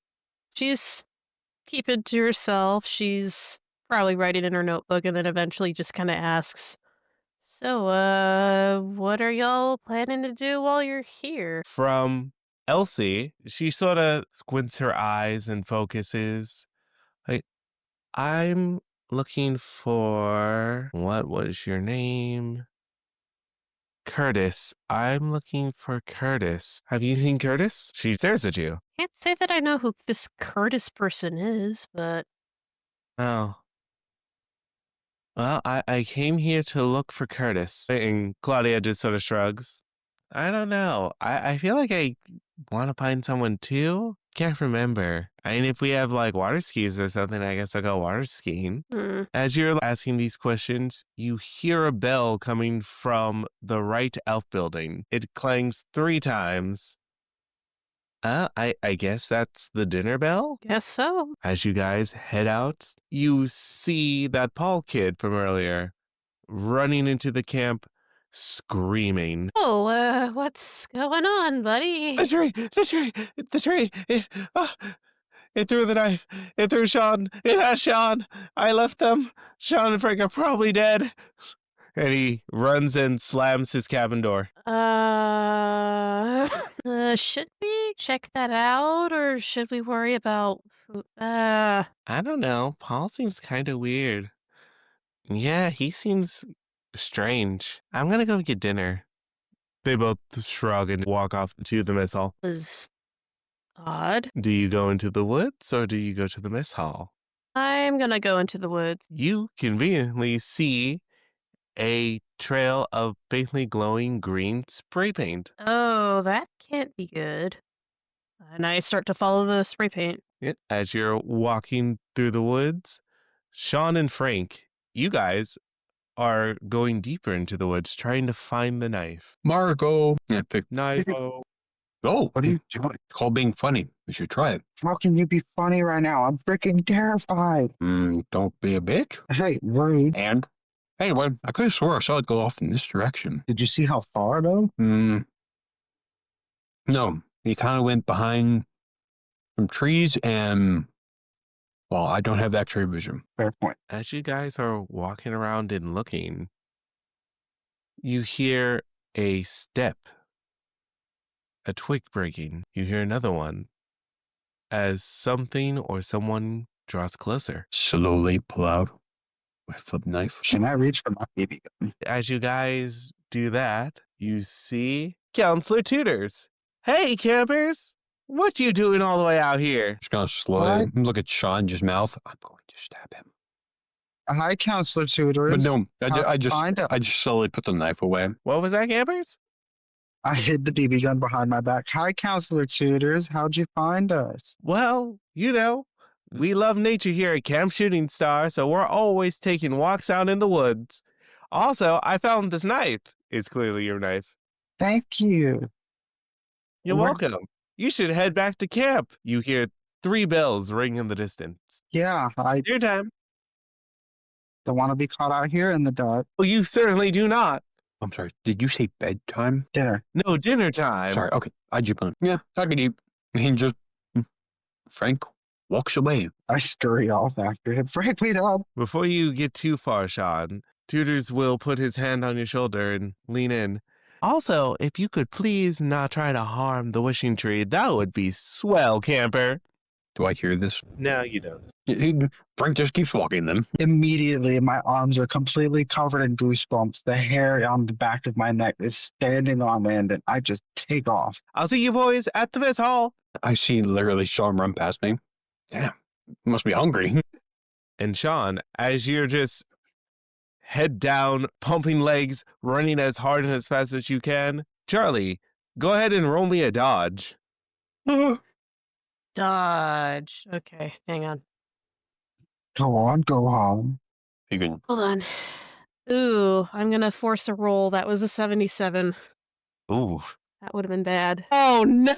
She's keeping to herself. She's probably writing in her notebook and then eventually just kind of asks, So, what are y'all planning to do while you're here? From Elsie, she sort of squints her eyes and focuses. Like, I'm looking for, what was your name? Curtis. I'm looking for Curtis. Have you seen Curtis? She stares at you. Can't say that I know who this Curtis person is, but Oh. Well, I came here to look for Curtis. And Claudia just sort of shrugs. I don't know. I feel like I want to find someone too. Can't remember. I mean, if we have like water skis or something, I guess I'll go water skiing. As you're asking these questions, you hear a bell coming from the right outbuilding. It clangs 3 times. I guess that's the dinner bell? guess so. As you guys head out, you see that Paul kid from earlier running into the camp screaming. Oh, what's going on, buddy? The tree! It threw the knife. It threw Sean. It has Sean. I left them. Sean and Frank are probably dead. And he runs and slams his cabin door. Should we check that out, or should we worry about I don't know. Paul seems kind of weird. Yeah, he seems strange. I'm gonna go get dinner. They both shrug and walk off to the mess hall. was odd? Do you go into the woods or do you go to the mess hall? I'm gonna go into the woods. You conveniently see a trail of faintly glowing green spray paint. Oh, that can't be good. And I start to follow the spray paint. As you're walking through the woods, Sean and Frank, you guys are going deeper into the woods trying to find the knife. Marco. Yeah, pick. Knife. Oh, What are you doing? it's called being funny. We should try it. How can you be funny right now? I'm freaking terrified. Don't be a bitch. Hey, rude. And anyway, I could have swore I saw it go off in this direction. Did you see how far though? No, he kind of went behind some trees and, well, I don't have X-ray vision. Fair point. As you guys are walking around and looking, you hear a step a twig breaking. You hear another one as something or someone draws closer. Slowly pull out my flip knife. Can I reach for my BB gun? As you guys do that, you see Counselor Tutors. Hey, campers! What you doing all the way out here? Just gonna slowly look at Sean, just mouth. I'm going to stab him. Hi, Counselor Tutors. But no, I Find out. just slowly put the knife away. What was that, campers? I hid the BB gun behind my back. Hi, Counselor Tutors. How'd you find us? Well, we love nature here at Camp Shooting Star, so we're always taking walks out in the woods. Also, I found this knife. It's clearly your knife. Thank you. You're Where- welcome. You should head back to camp. You hear 3 bells ring in the distance. Yeah, I Your time. don't want to be caught out here in the dark. Well, you certainly do not. I'm sorry. Did you say bedtime? Dinner. No, dinner time. Sorry. Okay. I jump on. Yeah, I could eat. He just Frank walks away. I scurry off after him. Frank, wait up. Before you get too far, Sean, Tutors will put his hand on your shoulder and lean in. Also, if you could please not try to harm the wishing tree, that would be swell, camper. Do I hear this? Now you don't. Frank just keeps walking them. Immediately, my arms are completely covered in goosebumps. The hair on the back of my neck is standing on end, and I just take off. I'll see you boys at the mess hall. I see literally Sean run past me. Damn, must be hungry. And Sean, as you're just head down, pumping legs, running as hard and as fast as you can, Charlie, go ahead and roll me a dodge. Dodge. Okay, hang on. Go on, go home. You can. Hold on. Ooh, I'm gonna force a roll. That was a 77. Ooh. That would have been bad. Oh, no!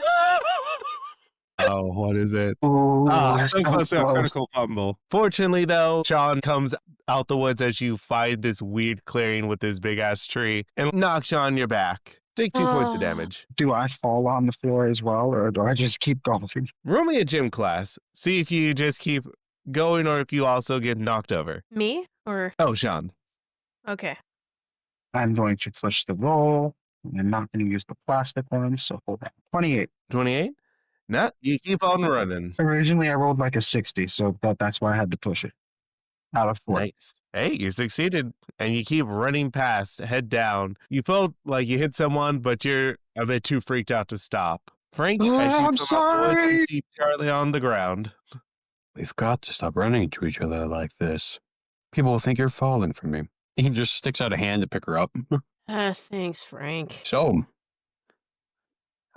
Oh, what is it? Ooh, So close to a critical fumble. Fortunately, though, Sean comes out the woods as you find this weird clearing with this big-ass tree and knocks you on your back. Take 2 points of damage. Do I fall on the floor as well, or do I just keep going? Roll me a gym class. See if you just keep going or if you also get knocked over. Me? Or Oh, Sean. okay. I'm going to push the roll. And I'm not going to use the plastic one, so hold on. 28. 28? No, you keep on running. Originally, I rolled like a 60, so that's why I had to push it. Out of 4. Nice. Hey, you succeeded. And you keep running past, head down. You felt like you hit someone, but you're a bit too freaked out to stop. Frank, as you I'm come out the woods, sorry. you see Charlie on the ground. We've got to stop running to each other like this. People will think you're falling for me. He just sticks out a hand to pick her up. Thanks, Frank. So,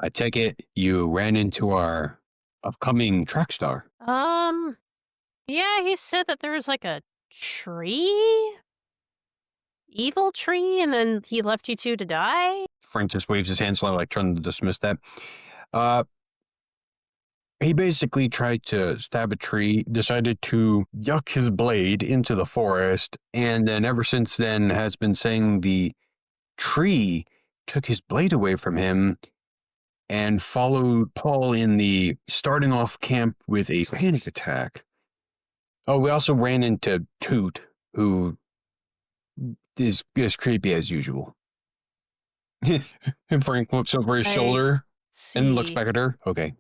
I take it you ran into our upcoming track star. Yeah, he said that there was like a tree? Evil tree, and then he left you two to die? Frank just waves his hand slightly, like trying to dismiss that. He basically tried to stab a tree, decided to yuck his blade into the forest, and then ever since then has been saying the tree took his blade away from him and followed Paul in the starting off camp with a panic attack. Oh, we also ran into Toot, who is as creepy as usual. And Frank looks over his shoulder and looks back at her. Okay.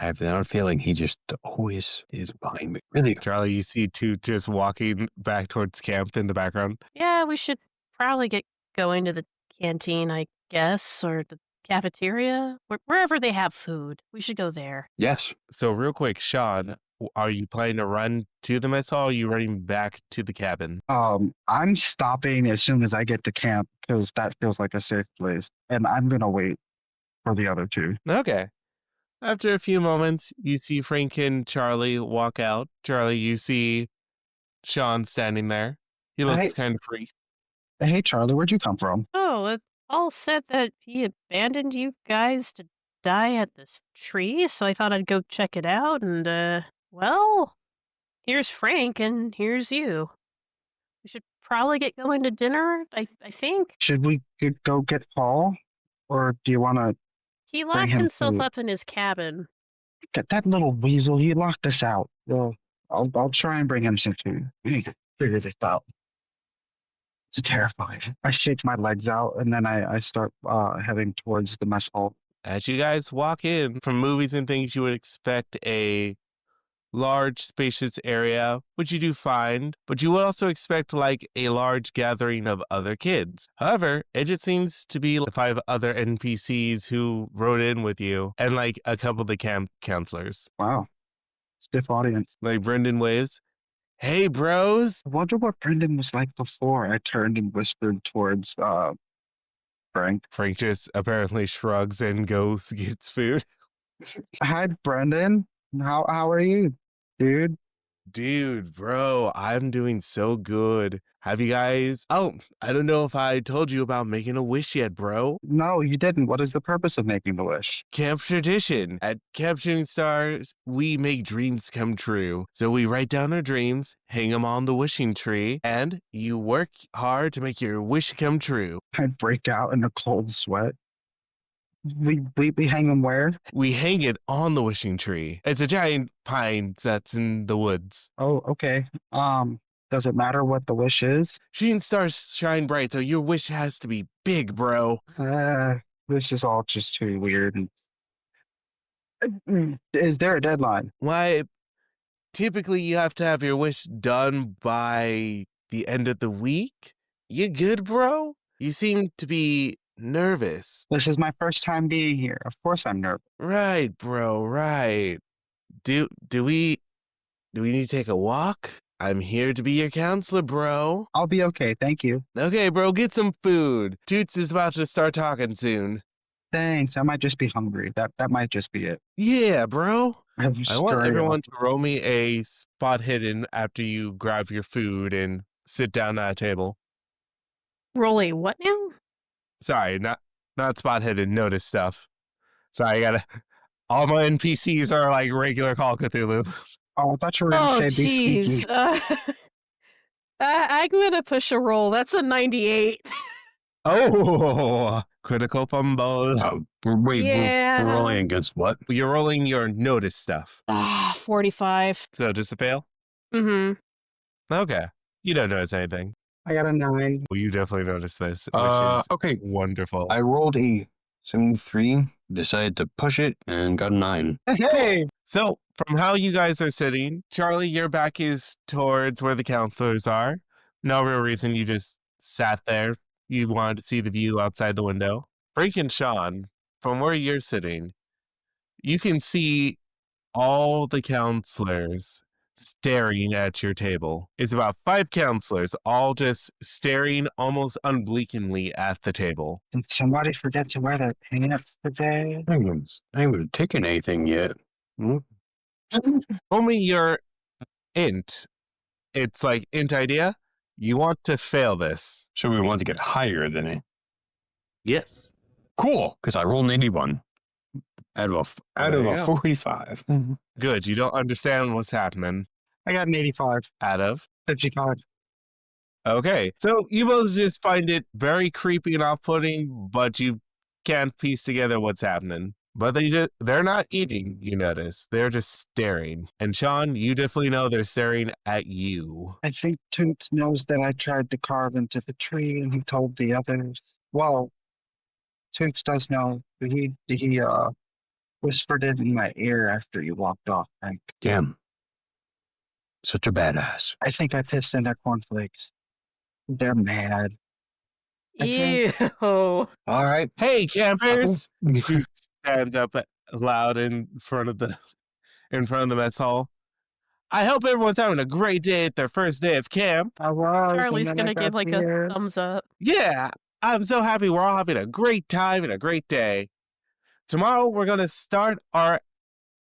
I have that feeling he just always is behind me. Really? Charlie, you see two just walking back towards camp in the background. Yeah, we should probably get going to the canteen, I guess, or the cafeteria, wherever they have food. We should go there. Yes. So real quick, Sean, are you planning to run to the mess hall or are you running back to the cabin? I'm stopping as soon as I get to camp because that feels like a safe place, and I'm gonna wait for the other two. Okay. After a few moments, you see Frank and Charlie walk out. Charlie, you see Sean standing there. He looks Hey. kind of freaked. Hey, Charlie, where'd you come from? Oh, it all said that he abandoned you guys to die at this tree, so I thought I'd go check it out, and, well, here's Frank, and here's you. We should probably get going to dinner, I think. Should we go get Paul, or do you want to He Bring locked him himself food. up in his cabin. get that little weasel? He locked us out. Well, I'll try and bring him some food. We need to figure this out. It's terrifying. I shake my legs out, and then I start heading towards the mess hall. As you guys walk in from movies and things, you would expect a large, spacious area, which you do find, but you would also expect like a large gathering of other kids. However, it just seems to be like 5 other NPCs who rode in with you and like a couple of the camp counselors. Wow. Stiff audience. Like Brendan waves, "Hey, bros." I wonder what Brendan was like before. I turned and whispered towards Frank. Frank just apparently shrugs and goes gets food. Hi, Brendan. How are you, dude? Dude, bro, I'm doing so good. Have you guys? Oh, I don't know if I told you about making a wish yet, bro. No, you didn't. What is the purpose of making the wish? Camp tradition. At Camp Shooting Stars, we make dreams come true. So we write down our dreams, hang them on the wishing tree, and you work hard to make your wish come true. I break out in a cold sweat. We hang them where? We hang it on the wishing tree. It's a giant pine that's in the woods. Oh, okay. Does it matter what the wish is? Shooting stars shine bright, so your wish has to be big, bro. This is all just too weird. Is there a deadline? Why, typically you have to have your wish done by the end of the week. You good, bro? You seem to be nervous. This is my first time being here. Of course I'm nervous. Right, bro, right. Do we need to take a walk? I'm here to be your counselor, bro. I'll be okay, thank you. Okay, bro, get some food. Toots is about to start talking soon. Thanks. I might just be hungry. That might just be it. Yeah, bro. I want Straight everyone up. to roll me a spot hidden after you grab your food and sit down at a table. Rolly, what now? Sorry, not spot hidden, notice stuff. Sorry, all my NPCs are like regular Call of Cthulhu. Oh, I thought you were Oh, going to say be jeez. sneaky. I'm gonna push a roll. That's a 98. Oh, critical fumble. Wait, Yeah. we're rolling against what? You're rolling your notice stuff. 45. So just a fail? Mm-hmm. Okay. You don't notice anything. I got a 9. Well, you definitely notice this, which is Okay. wonderful. I rolled a 73, decided to push it, and got a 9. Hey! So, from how you guys are sitting, Charlie, your back is towards where the counselors are. No real reason, you just sat there. You wanted to see the view outside the window. Frank and Sean, from where you're sitting, you can see all the counselors staring at your table. It's about 5 counselors, all just staring almost unblinkingly at the table. Did somebody forget to wear their pants today? I haven't taken anything yet. Hmm? Only your int. It's like int idea. You want to fail this. So we want to get higher than it. Yes. Cool, because I rolled an 81 out of There you a go. 45. Good. You don't understand what's happening. I got an 85. Out of. 55. Okay. So you both just find it very creepy and off-putting, but you can't piece together what's happening. But they're not eating, you notice. They're just staring. And Sean, you definitely know they're staring at you. I think Toots knows that I tried to carve into the tree and he told the others. Well, Toots does know. He whispered it in my ear after you walked off, Frank. Damn. Such a badass. I think I pissed in their cornflakes. They're mad. Ew. All right. Hey, campers! Dude stands up loud in front of the mess hall. I hope everyone's having a great day at their first day of camp. I was. and Charlie's then I gonna give got like here. a thumbs up. Yeah, I'm so happy we're all having a great time and a great day. Tomorrow we're going to start our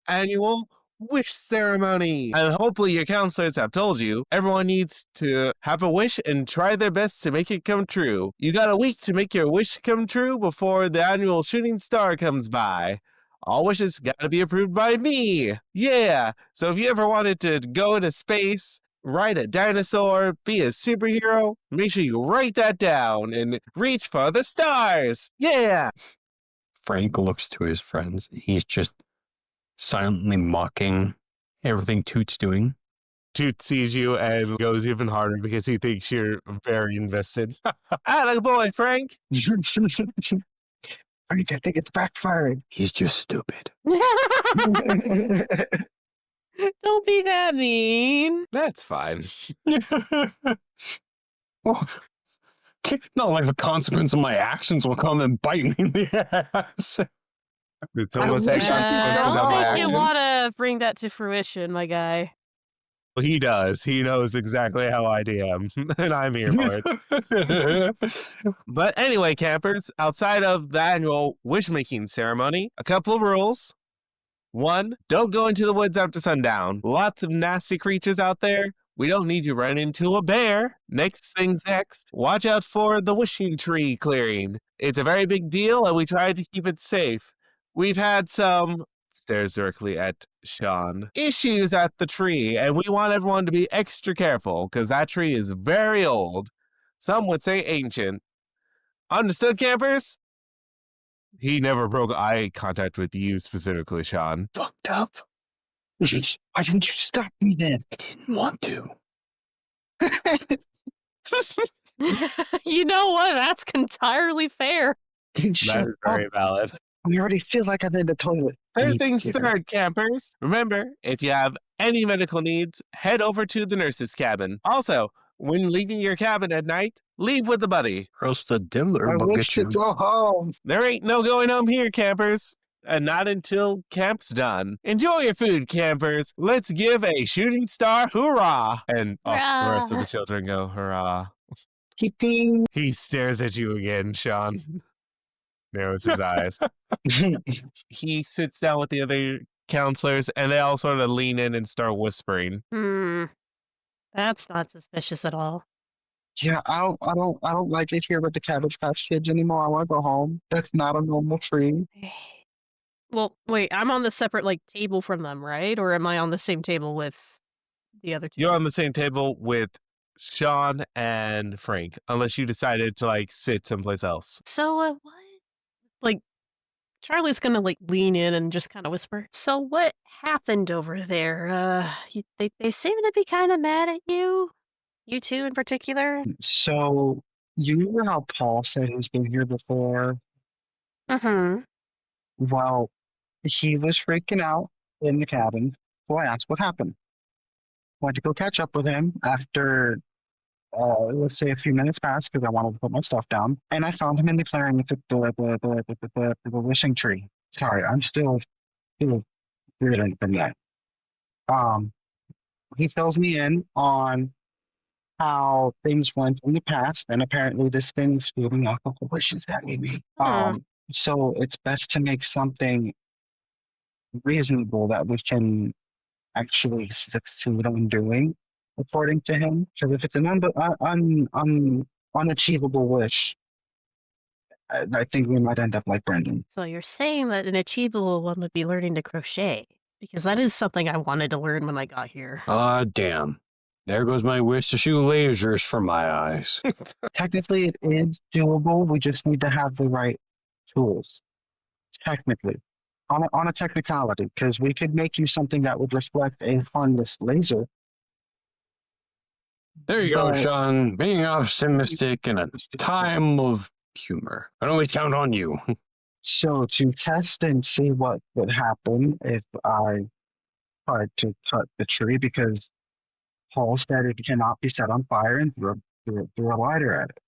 annual wish ceremony. And hopefully your counselors have told you everyone needs to have a wish and try their best to make it come true. You got a week to make your wish come true before the annual shooting star comes by. All wishes got to be approved by me. Yeah. So if you ever wanted to go into space, ride a dinosaur, be a superhero, make sure you write that down and reach for the stars. Yeah. Frank looks to his friends. He's just silently mocking everything Toot's doing. Toot sees you and goes even harder because he thinks you're very invested. Atta boy, Frank. I think it's backfired. He's just stupid. Don't be that mean. That's fine. Oh, not like the consequence of my actions will come and bite me in the ass. Did someone say wish I could consequences go of Don't my think you actions? want to bring that to fruition, my guy. Well, he does. He knows exactly how I DM, and I'm here for it. But anyway, campers, outside of the annual wish-making ceremony, a couple of rules. 1, don't go into the woods after sundown. Lots of nasty creatures out there. We don't need you running into a bear. Next thing's next. Watch out for the wishing tree clearing. It's a very big deal, and we try to keep it safe. We've had some, stares directly at Sean, issues at the tree, and we want everyone to be extra careful, because that tree is very old. Some would say ancient. Understood, campers? He never broke eye contact with you specifically, Sean. Fucked up. Why didn't you stop me then? I didn't want to. You know what? That's entirely fair. That Shut is very up. valid. I already feel like I'm in the toilet. Third Deep things skitter. third, campers. Remember, if you have any medical needs, head over to the nurse's cabin. Also, when leaving your cabin at night, leave with a buddy. Or else the diddler I will wish get to you. go home. There ain't no going home here, campers. And not until camp's done. Enjoy your food, campers. Let's give a shooting star hurrah. And the rest of the children go hurrah. Keeping. He stares at you again, Sean. Narrows his eyes. He sits down with the other counselors, and they all sort of lean in and start whispering. That's not suspicious at all. Yeah, I don't like it here with the Cabbage Patch Kids anymore. I want to go home. That's not a normal tree. Well, wait, I'm on the separate table from them, right? Or am I on the same table with the other two? You're on the same table with Sean and Frank, unless you decided to sit someplace else. So, what? Charlie's gonna lean in and just kind of whisper. So, what happened over there? They seem to be kind of mad at you. You two in particular. So, you remember how Paul said he's been here before? Mm-hmm. Well, he was freaking out in the cabin, so I asked what happened. Went to go catch up with him after, let's say, a few minutes passed because I wanted to put my stuff down, and I found him in the clearing with the wishing tree. Sorry, I'm still reeling from that. He fills me in on how things went in the past, and apparently this thing is feeding off of the wishes that we made. So it's best to make something reasonable that we can actually succeed on doing, according to him. Because if it's an unachievable wish, I think we might end up like Brendan. So you're saying that an achievable one would be learning to crochet, because that is something I wanted to learn when I got here. Ah, damn. There goes my wish to shoot lasers from my eyes. Technically, it is doable. We just need to have the right tools. Technically, on a technicality, because we could make you something that would reflect a harmless laser. There you go, But- Sean. Being optimistic in a time of humor. I always count on you. So to test and see what would happen if I tried to cut the tree, because Paul said it cannot be set on fire, and threw a lighter at it.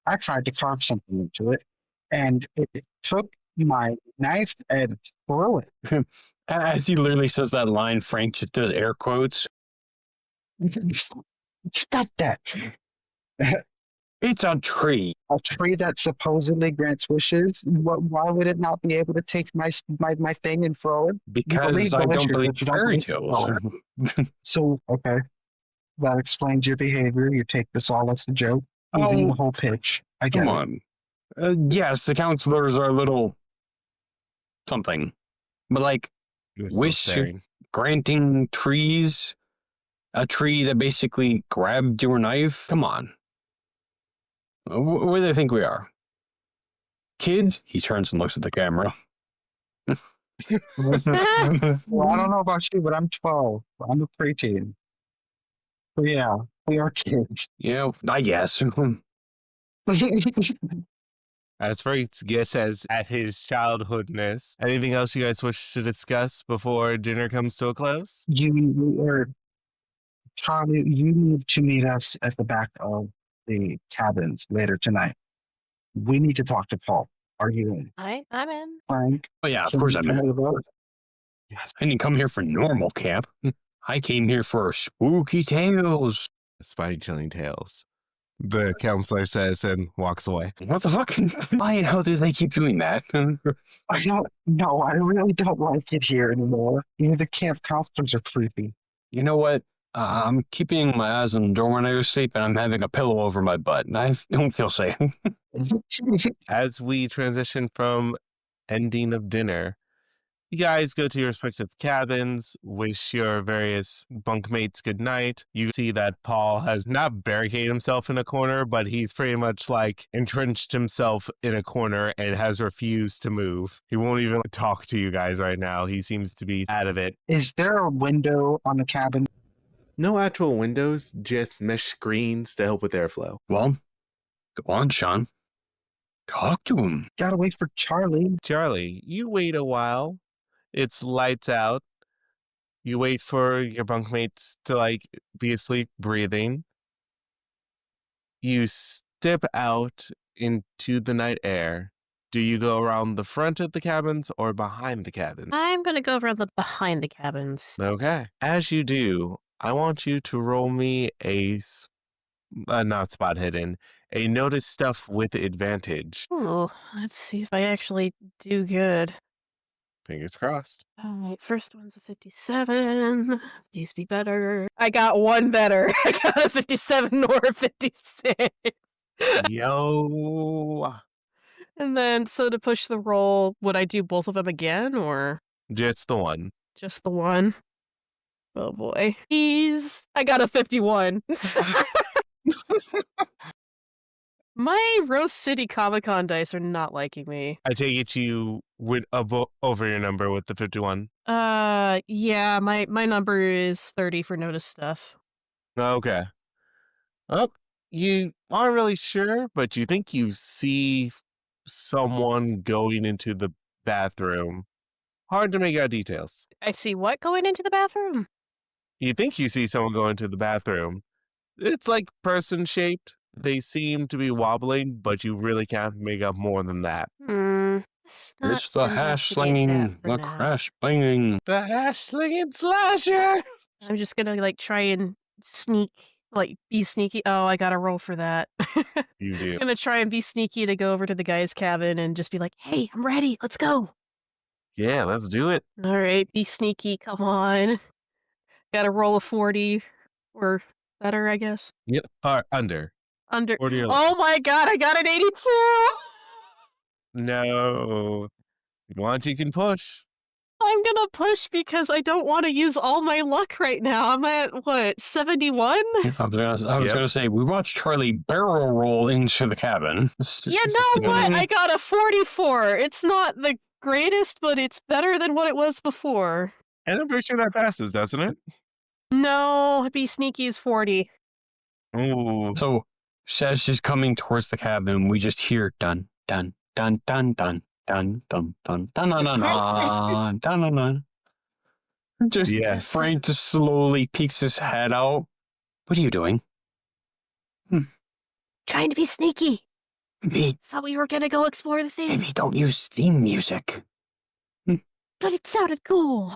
I tried to carve something into it, and it took my knife and threw it. As he literally says that line, Frank just does air quotes. Stop that. It's a tree. A tree that supposedly grants wishes. Why would it not be able to take my thing and throw it? Because believe I the don't wishes, believe but you don't fairy believe the tales. So, okay. That explains your behavior. You take this all as a joke. Even the whole pitch. I get Come it. on. Yes, the counselors are a little something. But wish granting trees, a tree that basically grabbed your knife. Come on. Where do they think we are? Kids? He turns and looks at the camera. Well, I don't know about you, but I'm 12. I'm a preteen. So yeah, we are kids. Yeah, I guess. as Frank's guesses at his childhoodness. Anything else you guys wish to discuss before dinner comes to a close? Charlie, you need to meet us at the back of the cabins later tonight. We need to talk to Paul. Are you in? I'm in. Frank? Oh, yeah, of Can course you I'm come in. with us? Yes. I didn't come here for normal camp. I came here for spooky tales. Spine chilling tales, the counselor says and walks away. What the fuck? Why and how do they keep doing that? I don't know. I really don't like it here anymore. Even the camp counselors are creepy. You know what? I'm keeping my eyes on the door when I go to sleep, and I'm having a pillow over my butt, and I don't feel safe. As we transition from ending of dinner, you guys go to your respective cabins, wish your various bunkmates good night. You see that Paul has not barricaded himself in a corner, but he's pretty much like entrenched himself in a corner and has refused to move. He won't even talk to you guys right now. He seems to be out of it. Is there a window on the cabin? No actual windows, just mesh screens to help with airflow. Well, go on, Sean. Talk to him. Gotta wait for Charlie. Charlie, you wait a while. It's lights out. You wait for your bunkmates to be asleep, breathing. You step out into the night air. Do you go around the front of the cabins or behind the cabins? I'm gonna go around the behind the cabins. Okay. As you do, I want you to roll me not spot hidden, a notice stuff with advantage. Ooh, let's see if I actually do good. Fingers crossed. All right, first one's a 57. Please be better. I got one better. I got a 57 or a 56. Yo. And then, so to push the roll, would I do both of them again or Just the one. just the one? Oh boy. I got a 51. My Rose City Comic Con dice are not liking me. I take it you went over your number with the 51. Yeah, my number is 30 for notice stuff. Okay. Oh, you aren't really sure, but you think you see someone going into the bathroom. Hard to make out details. I see what going into the bathroom? You think you see someone go into the bathroom. It's like person-shaped. They seem to be wobbling, but you really can't make out more than that. It's the hash slinging, the crash banging. The hash slinging slasher! I'm just gonna try and be sneaky. Oh, I gotta roll for that. You do. I'm gonna try and be sneaky to go over to the guy's cabin and just be like, hey, I'm ready. Let's go. Yeah, let's do it. All right, be sneaky. Come on. Gotta roll a 40 or better, I guess. Yep. Or under. Under. 40 or Oh my god, I got an 82! No. If you want, you can push. I'm gonna push because I don't want to use all my luck right now. I'm at, what, 71? I was gonna say, we watched Charlie barrel roll into the cabin. You know what? I got a 44. It's not the greatest, but it's better than what it was before. And I'm pretty sure that passes, doesn't it? No, be sneaky is 40. Ooh. So, as she's coming towards the cabin, we just hear dun, dun, dun, dun, dun, dun, dun, dun, dun, dun, dun, dun, dun, dun, dun. Just Yes. Frank just slowly peeks his head out. What are you doing? Trying to be sneaky. Maybe Thought we were gonna go explore the thing, don't use theme music. but it sounded cool.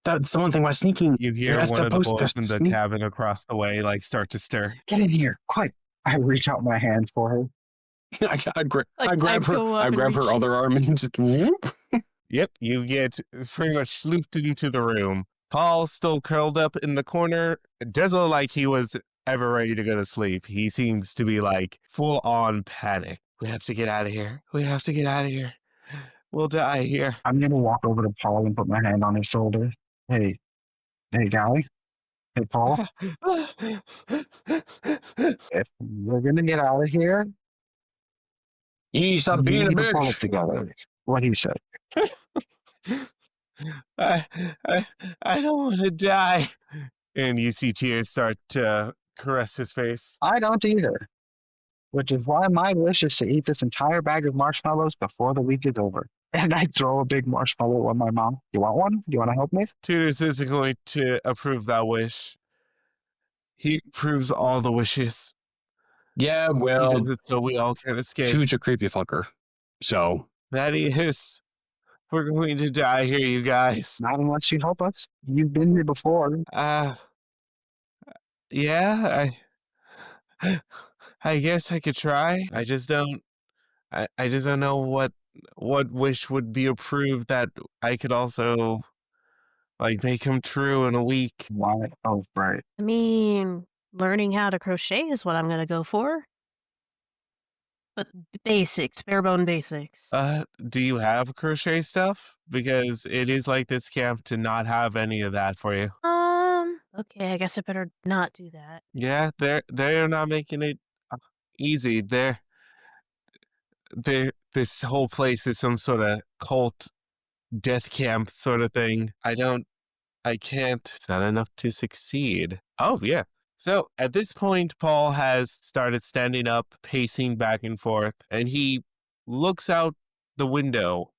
That's the one thing about sneaking. You hear You're one of the supposed boys to in the sneak. cabin across the way start to stir. Get in here, quick. I reach out my hand for her. I grab I go up I and grab her reach- other arm and just whoop. Yep, you get pretty much slooped into the room. Paul still curled up in the corner. It doesn't look like he was ever ready to go to sleep. He seems to be full on panic. We have to get out of here. We have to get out of here. We'll die here. I'm gonna walk over to Paul and put my hand on his shoulder. Hey, Gally. Hey, Paul. If we're gonna get out of here, You stop we being a need to pull it bitch. together. What he said. I don't want to die. And you see tears start to caress his face. I don't either. Which is why my wish is to eat this entire bag of marshmallows before the week is over. And I throw a big marshmallow at my mom. You want one? You want to help me? Tooters isn't going to approve that wish. He approves all the wishes. Yeah, He well, does it so we all can escape. Too's a creepy fucker. So, That he is. We're going to die here, you guys. Not unless you help us. You've been here before. Yeah, I guess I could try. I just don't know what wish would be approved that I could also like make come true in a week. Why? Oh, right. I mean, learning how to crochet is what I'm gonna go for. But basics, bare bone basics. Do you have crochet stuff? Because it is like this camp to not have any of that for you. Okay, I guess I better not do that. Yeah, they're not making it easy. This whole place is some sort of cult death camp sort of thing. I can't. It's not enough to succeed. Oh, yeah. So at this point, Paul has started standing up, pacing back and forth, and he looks out the window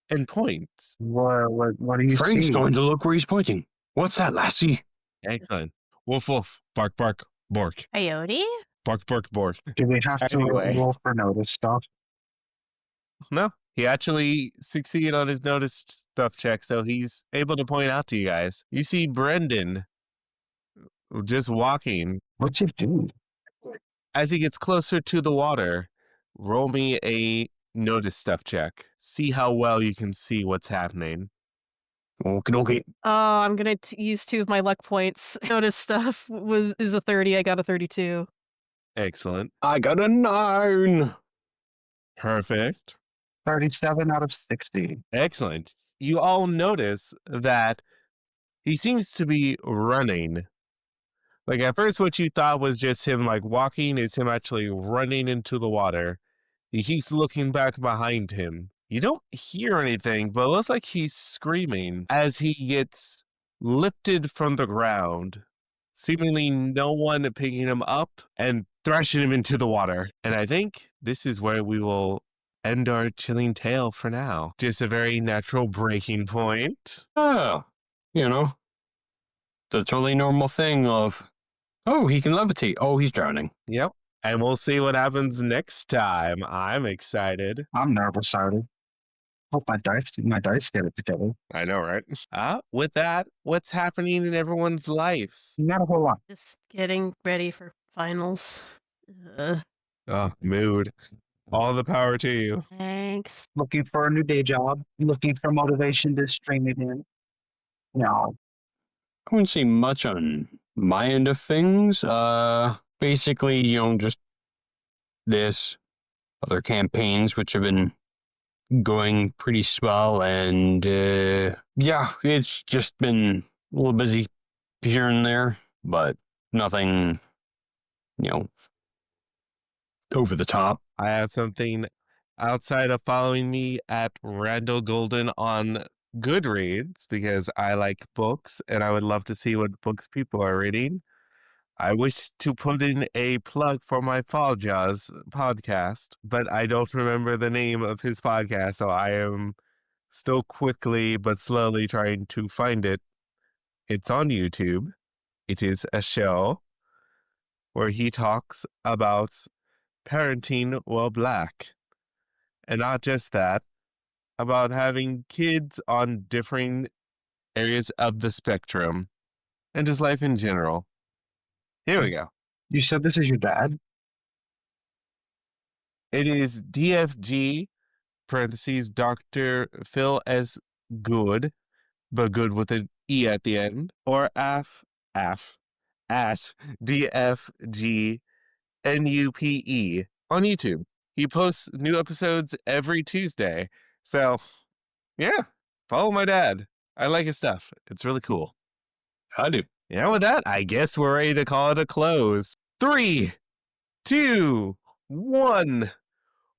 and points. What do you Frank's see? going to look where he's pointing. What's that, lassie? Excellent. Woof, woof. Bark, bark. Bork. Coyote? Bark, bark, bork. Do we have to Anyway. roll for notice stuff? No, he actually succeeded on his notice stuff check, so he's able to point out to you guys. You see Brendan just walking. What's he do? As he gets closer to the water, roll me a notice stuff check. See how well you can see what's happening. Okay. Oh, I'm gonna use 2 of my luck points. Notice stuff is a 30. I got a 32. Excellent. I got a 9. Perfect. 37 out of 60. Excellent. You all notice that he seems to be running. Like at first what you thought was just him like walking is him actually running into the water. He keeps looking back behind him. You don't hear anything, but it looks like he's screaming as he gets lifted from the ground. Seemingly no one picking him up and thrashing him into the water. And I think this is where we will end our chilling tale for now. Just a very natural breaking point. Oh, the totally normal thing of, oh, he can levitate. Oh, he's drowning. Yep. And we'll see what happens next time. I'm excited. I'm nervous already. Hope my dice get it together. I know, right? With that, what's happening in everyone's lives? Not a whole lot. Just getting ready for finals. Oh, mood. All the power to you. Thanks. Looking for a new day job. Looking for motivation to stream again. No. I wouldn't say much on my end of things. Basically, just this, other campaigns which have been going pretty swell, and yeah, it's just been a little busy here and there, but nothing, over the top. I have something outside of following me at Randall Golden on Goodreads because I like books and I would love to see what books people are reading. I wish to put in a plug for my Fall Jaws podcast, but I don't remember the name of his podcast, so I am still quickly but slowly trying to find it. It's on YouTube. It is a show where he talks about parenting while Black. And not just that, about having kids on different areas of the spectrum and just life in general. Here we go. You said this is your dad? It is DFG, parentheses, Dr. Phil S. Good, but good with an E at the end, or at DFG NUPE on YouTube. He posts new episodes every Tuesday. So, yeah, follow my dad. I like his stuff. It's really cool. I do. Yeah, with that, I guess we're ready to call it a close. 3, 2, 1.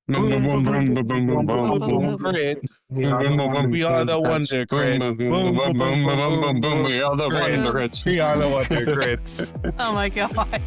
Boom, boom, boom, boom, boom, boom, boom, boom, boom. Crit. We are the We are the Wonder Crits. Boom, boom, boom, boom, boom, boom, boom. We are the Wonder Crits. We are the Wonder Crits. Oh my god.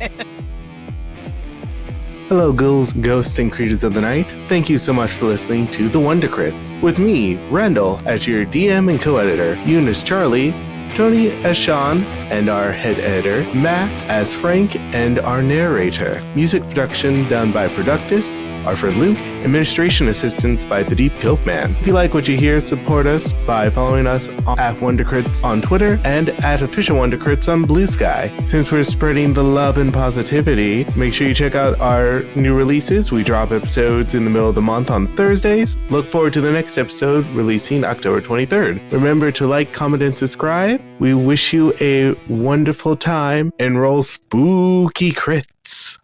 Hello, ghouls, ghosts, and creatures of the night. Thank you so much for listening to The Wonder Crits. With me, Randall, as your DM and co-editor, Eunice Charlie, Tony as Sean, and our head editor, Matt as Frank, and our narrator. Music production done by Productus, our friend Luke, administration assistance by The Deep Cope Man. If you like what you hear, support us by following us at WonderCrits on Twitter and at Official WonderCrits on Blue Sky. Since we're spreading the love and positivity, make sure you check out our new releases. We drop episodes in the middle of the month on Thursdays. Look forward to the next episode releasing October 23rd. Remember to like, comment, and subscribe. We wish you a wonderful time and roll spooky crits.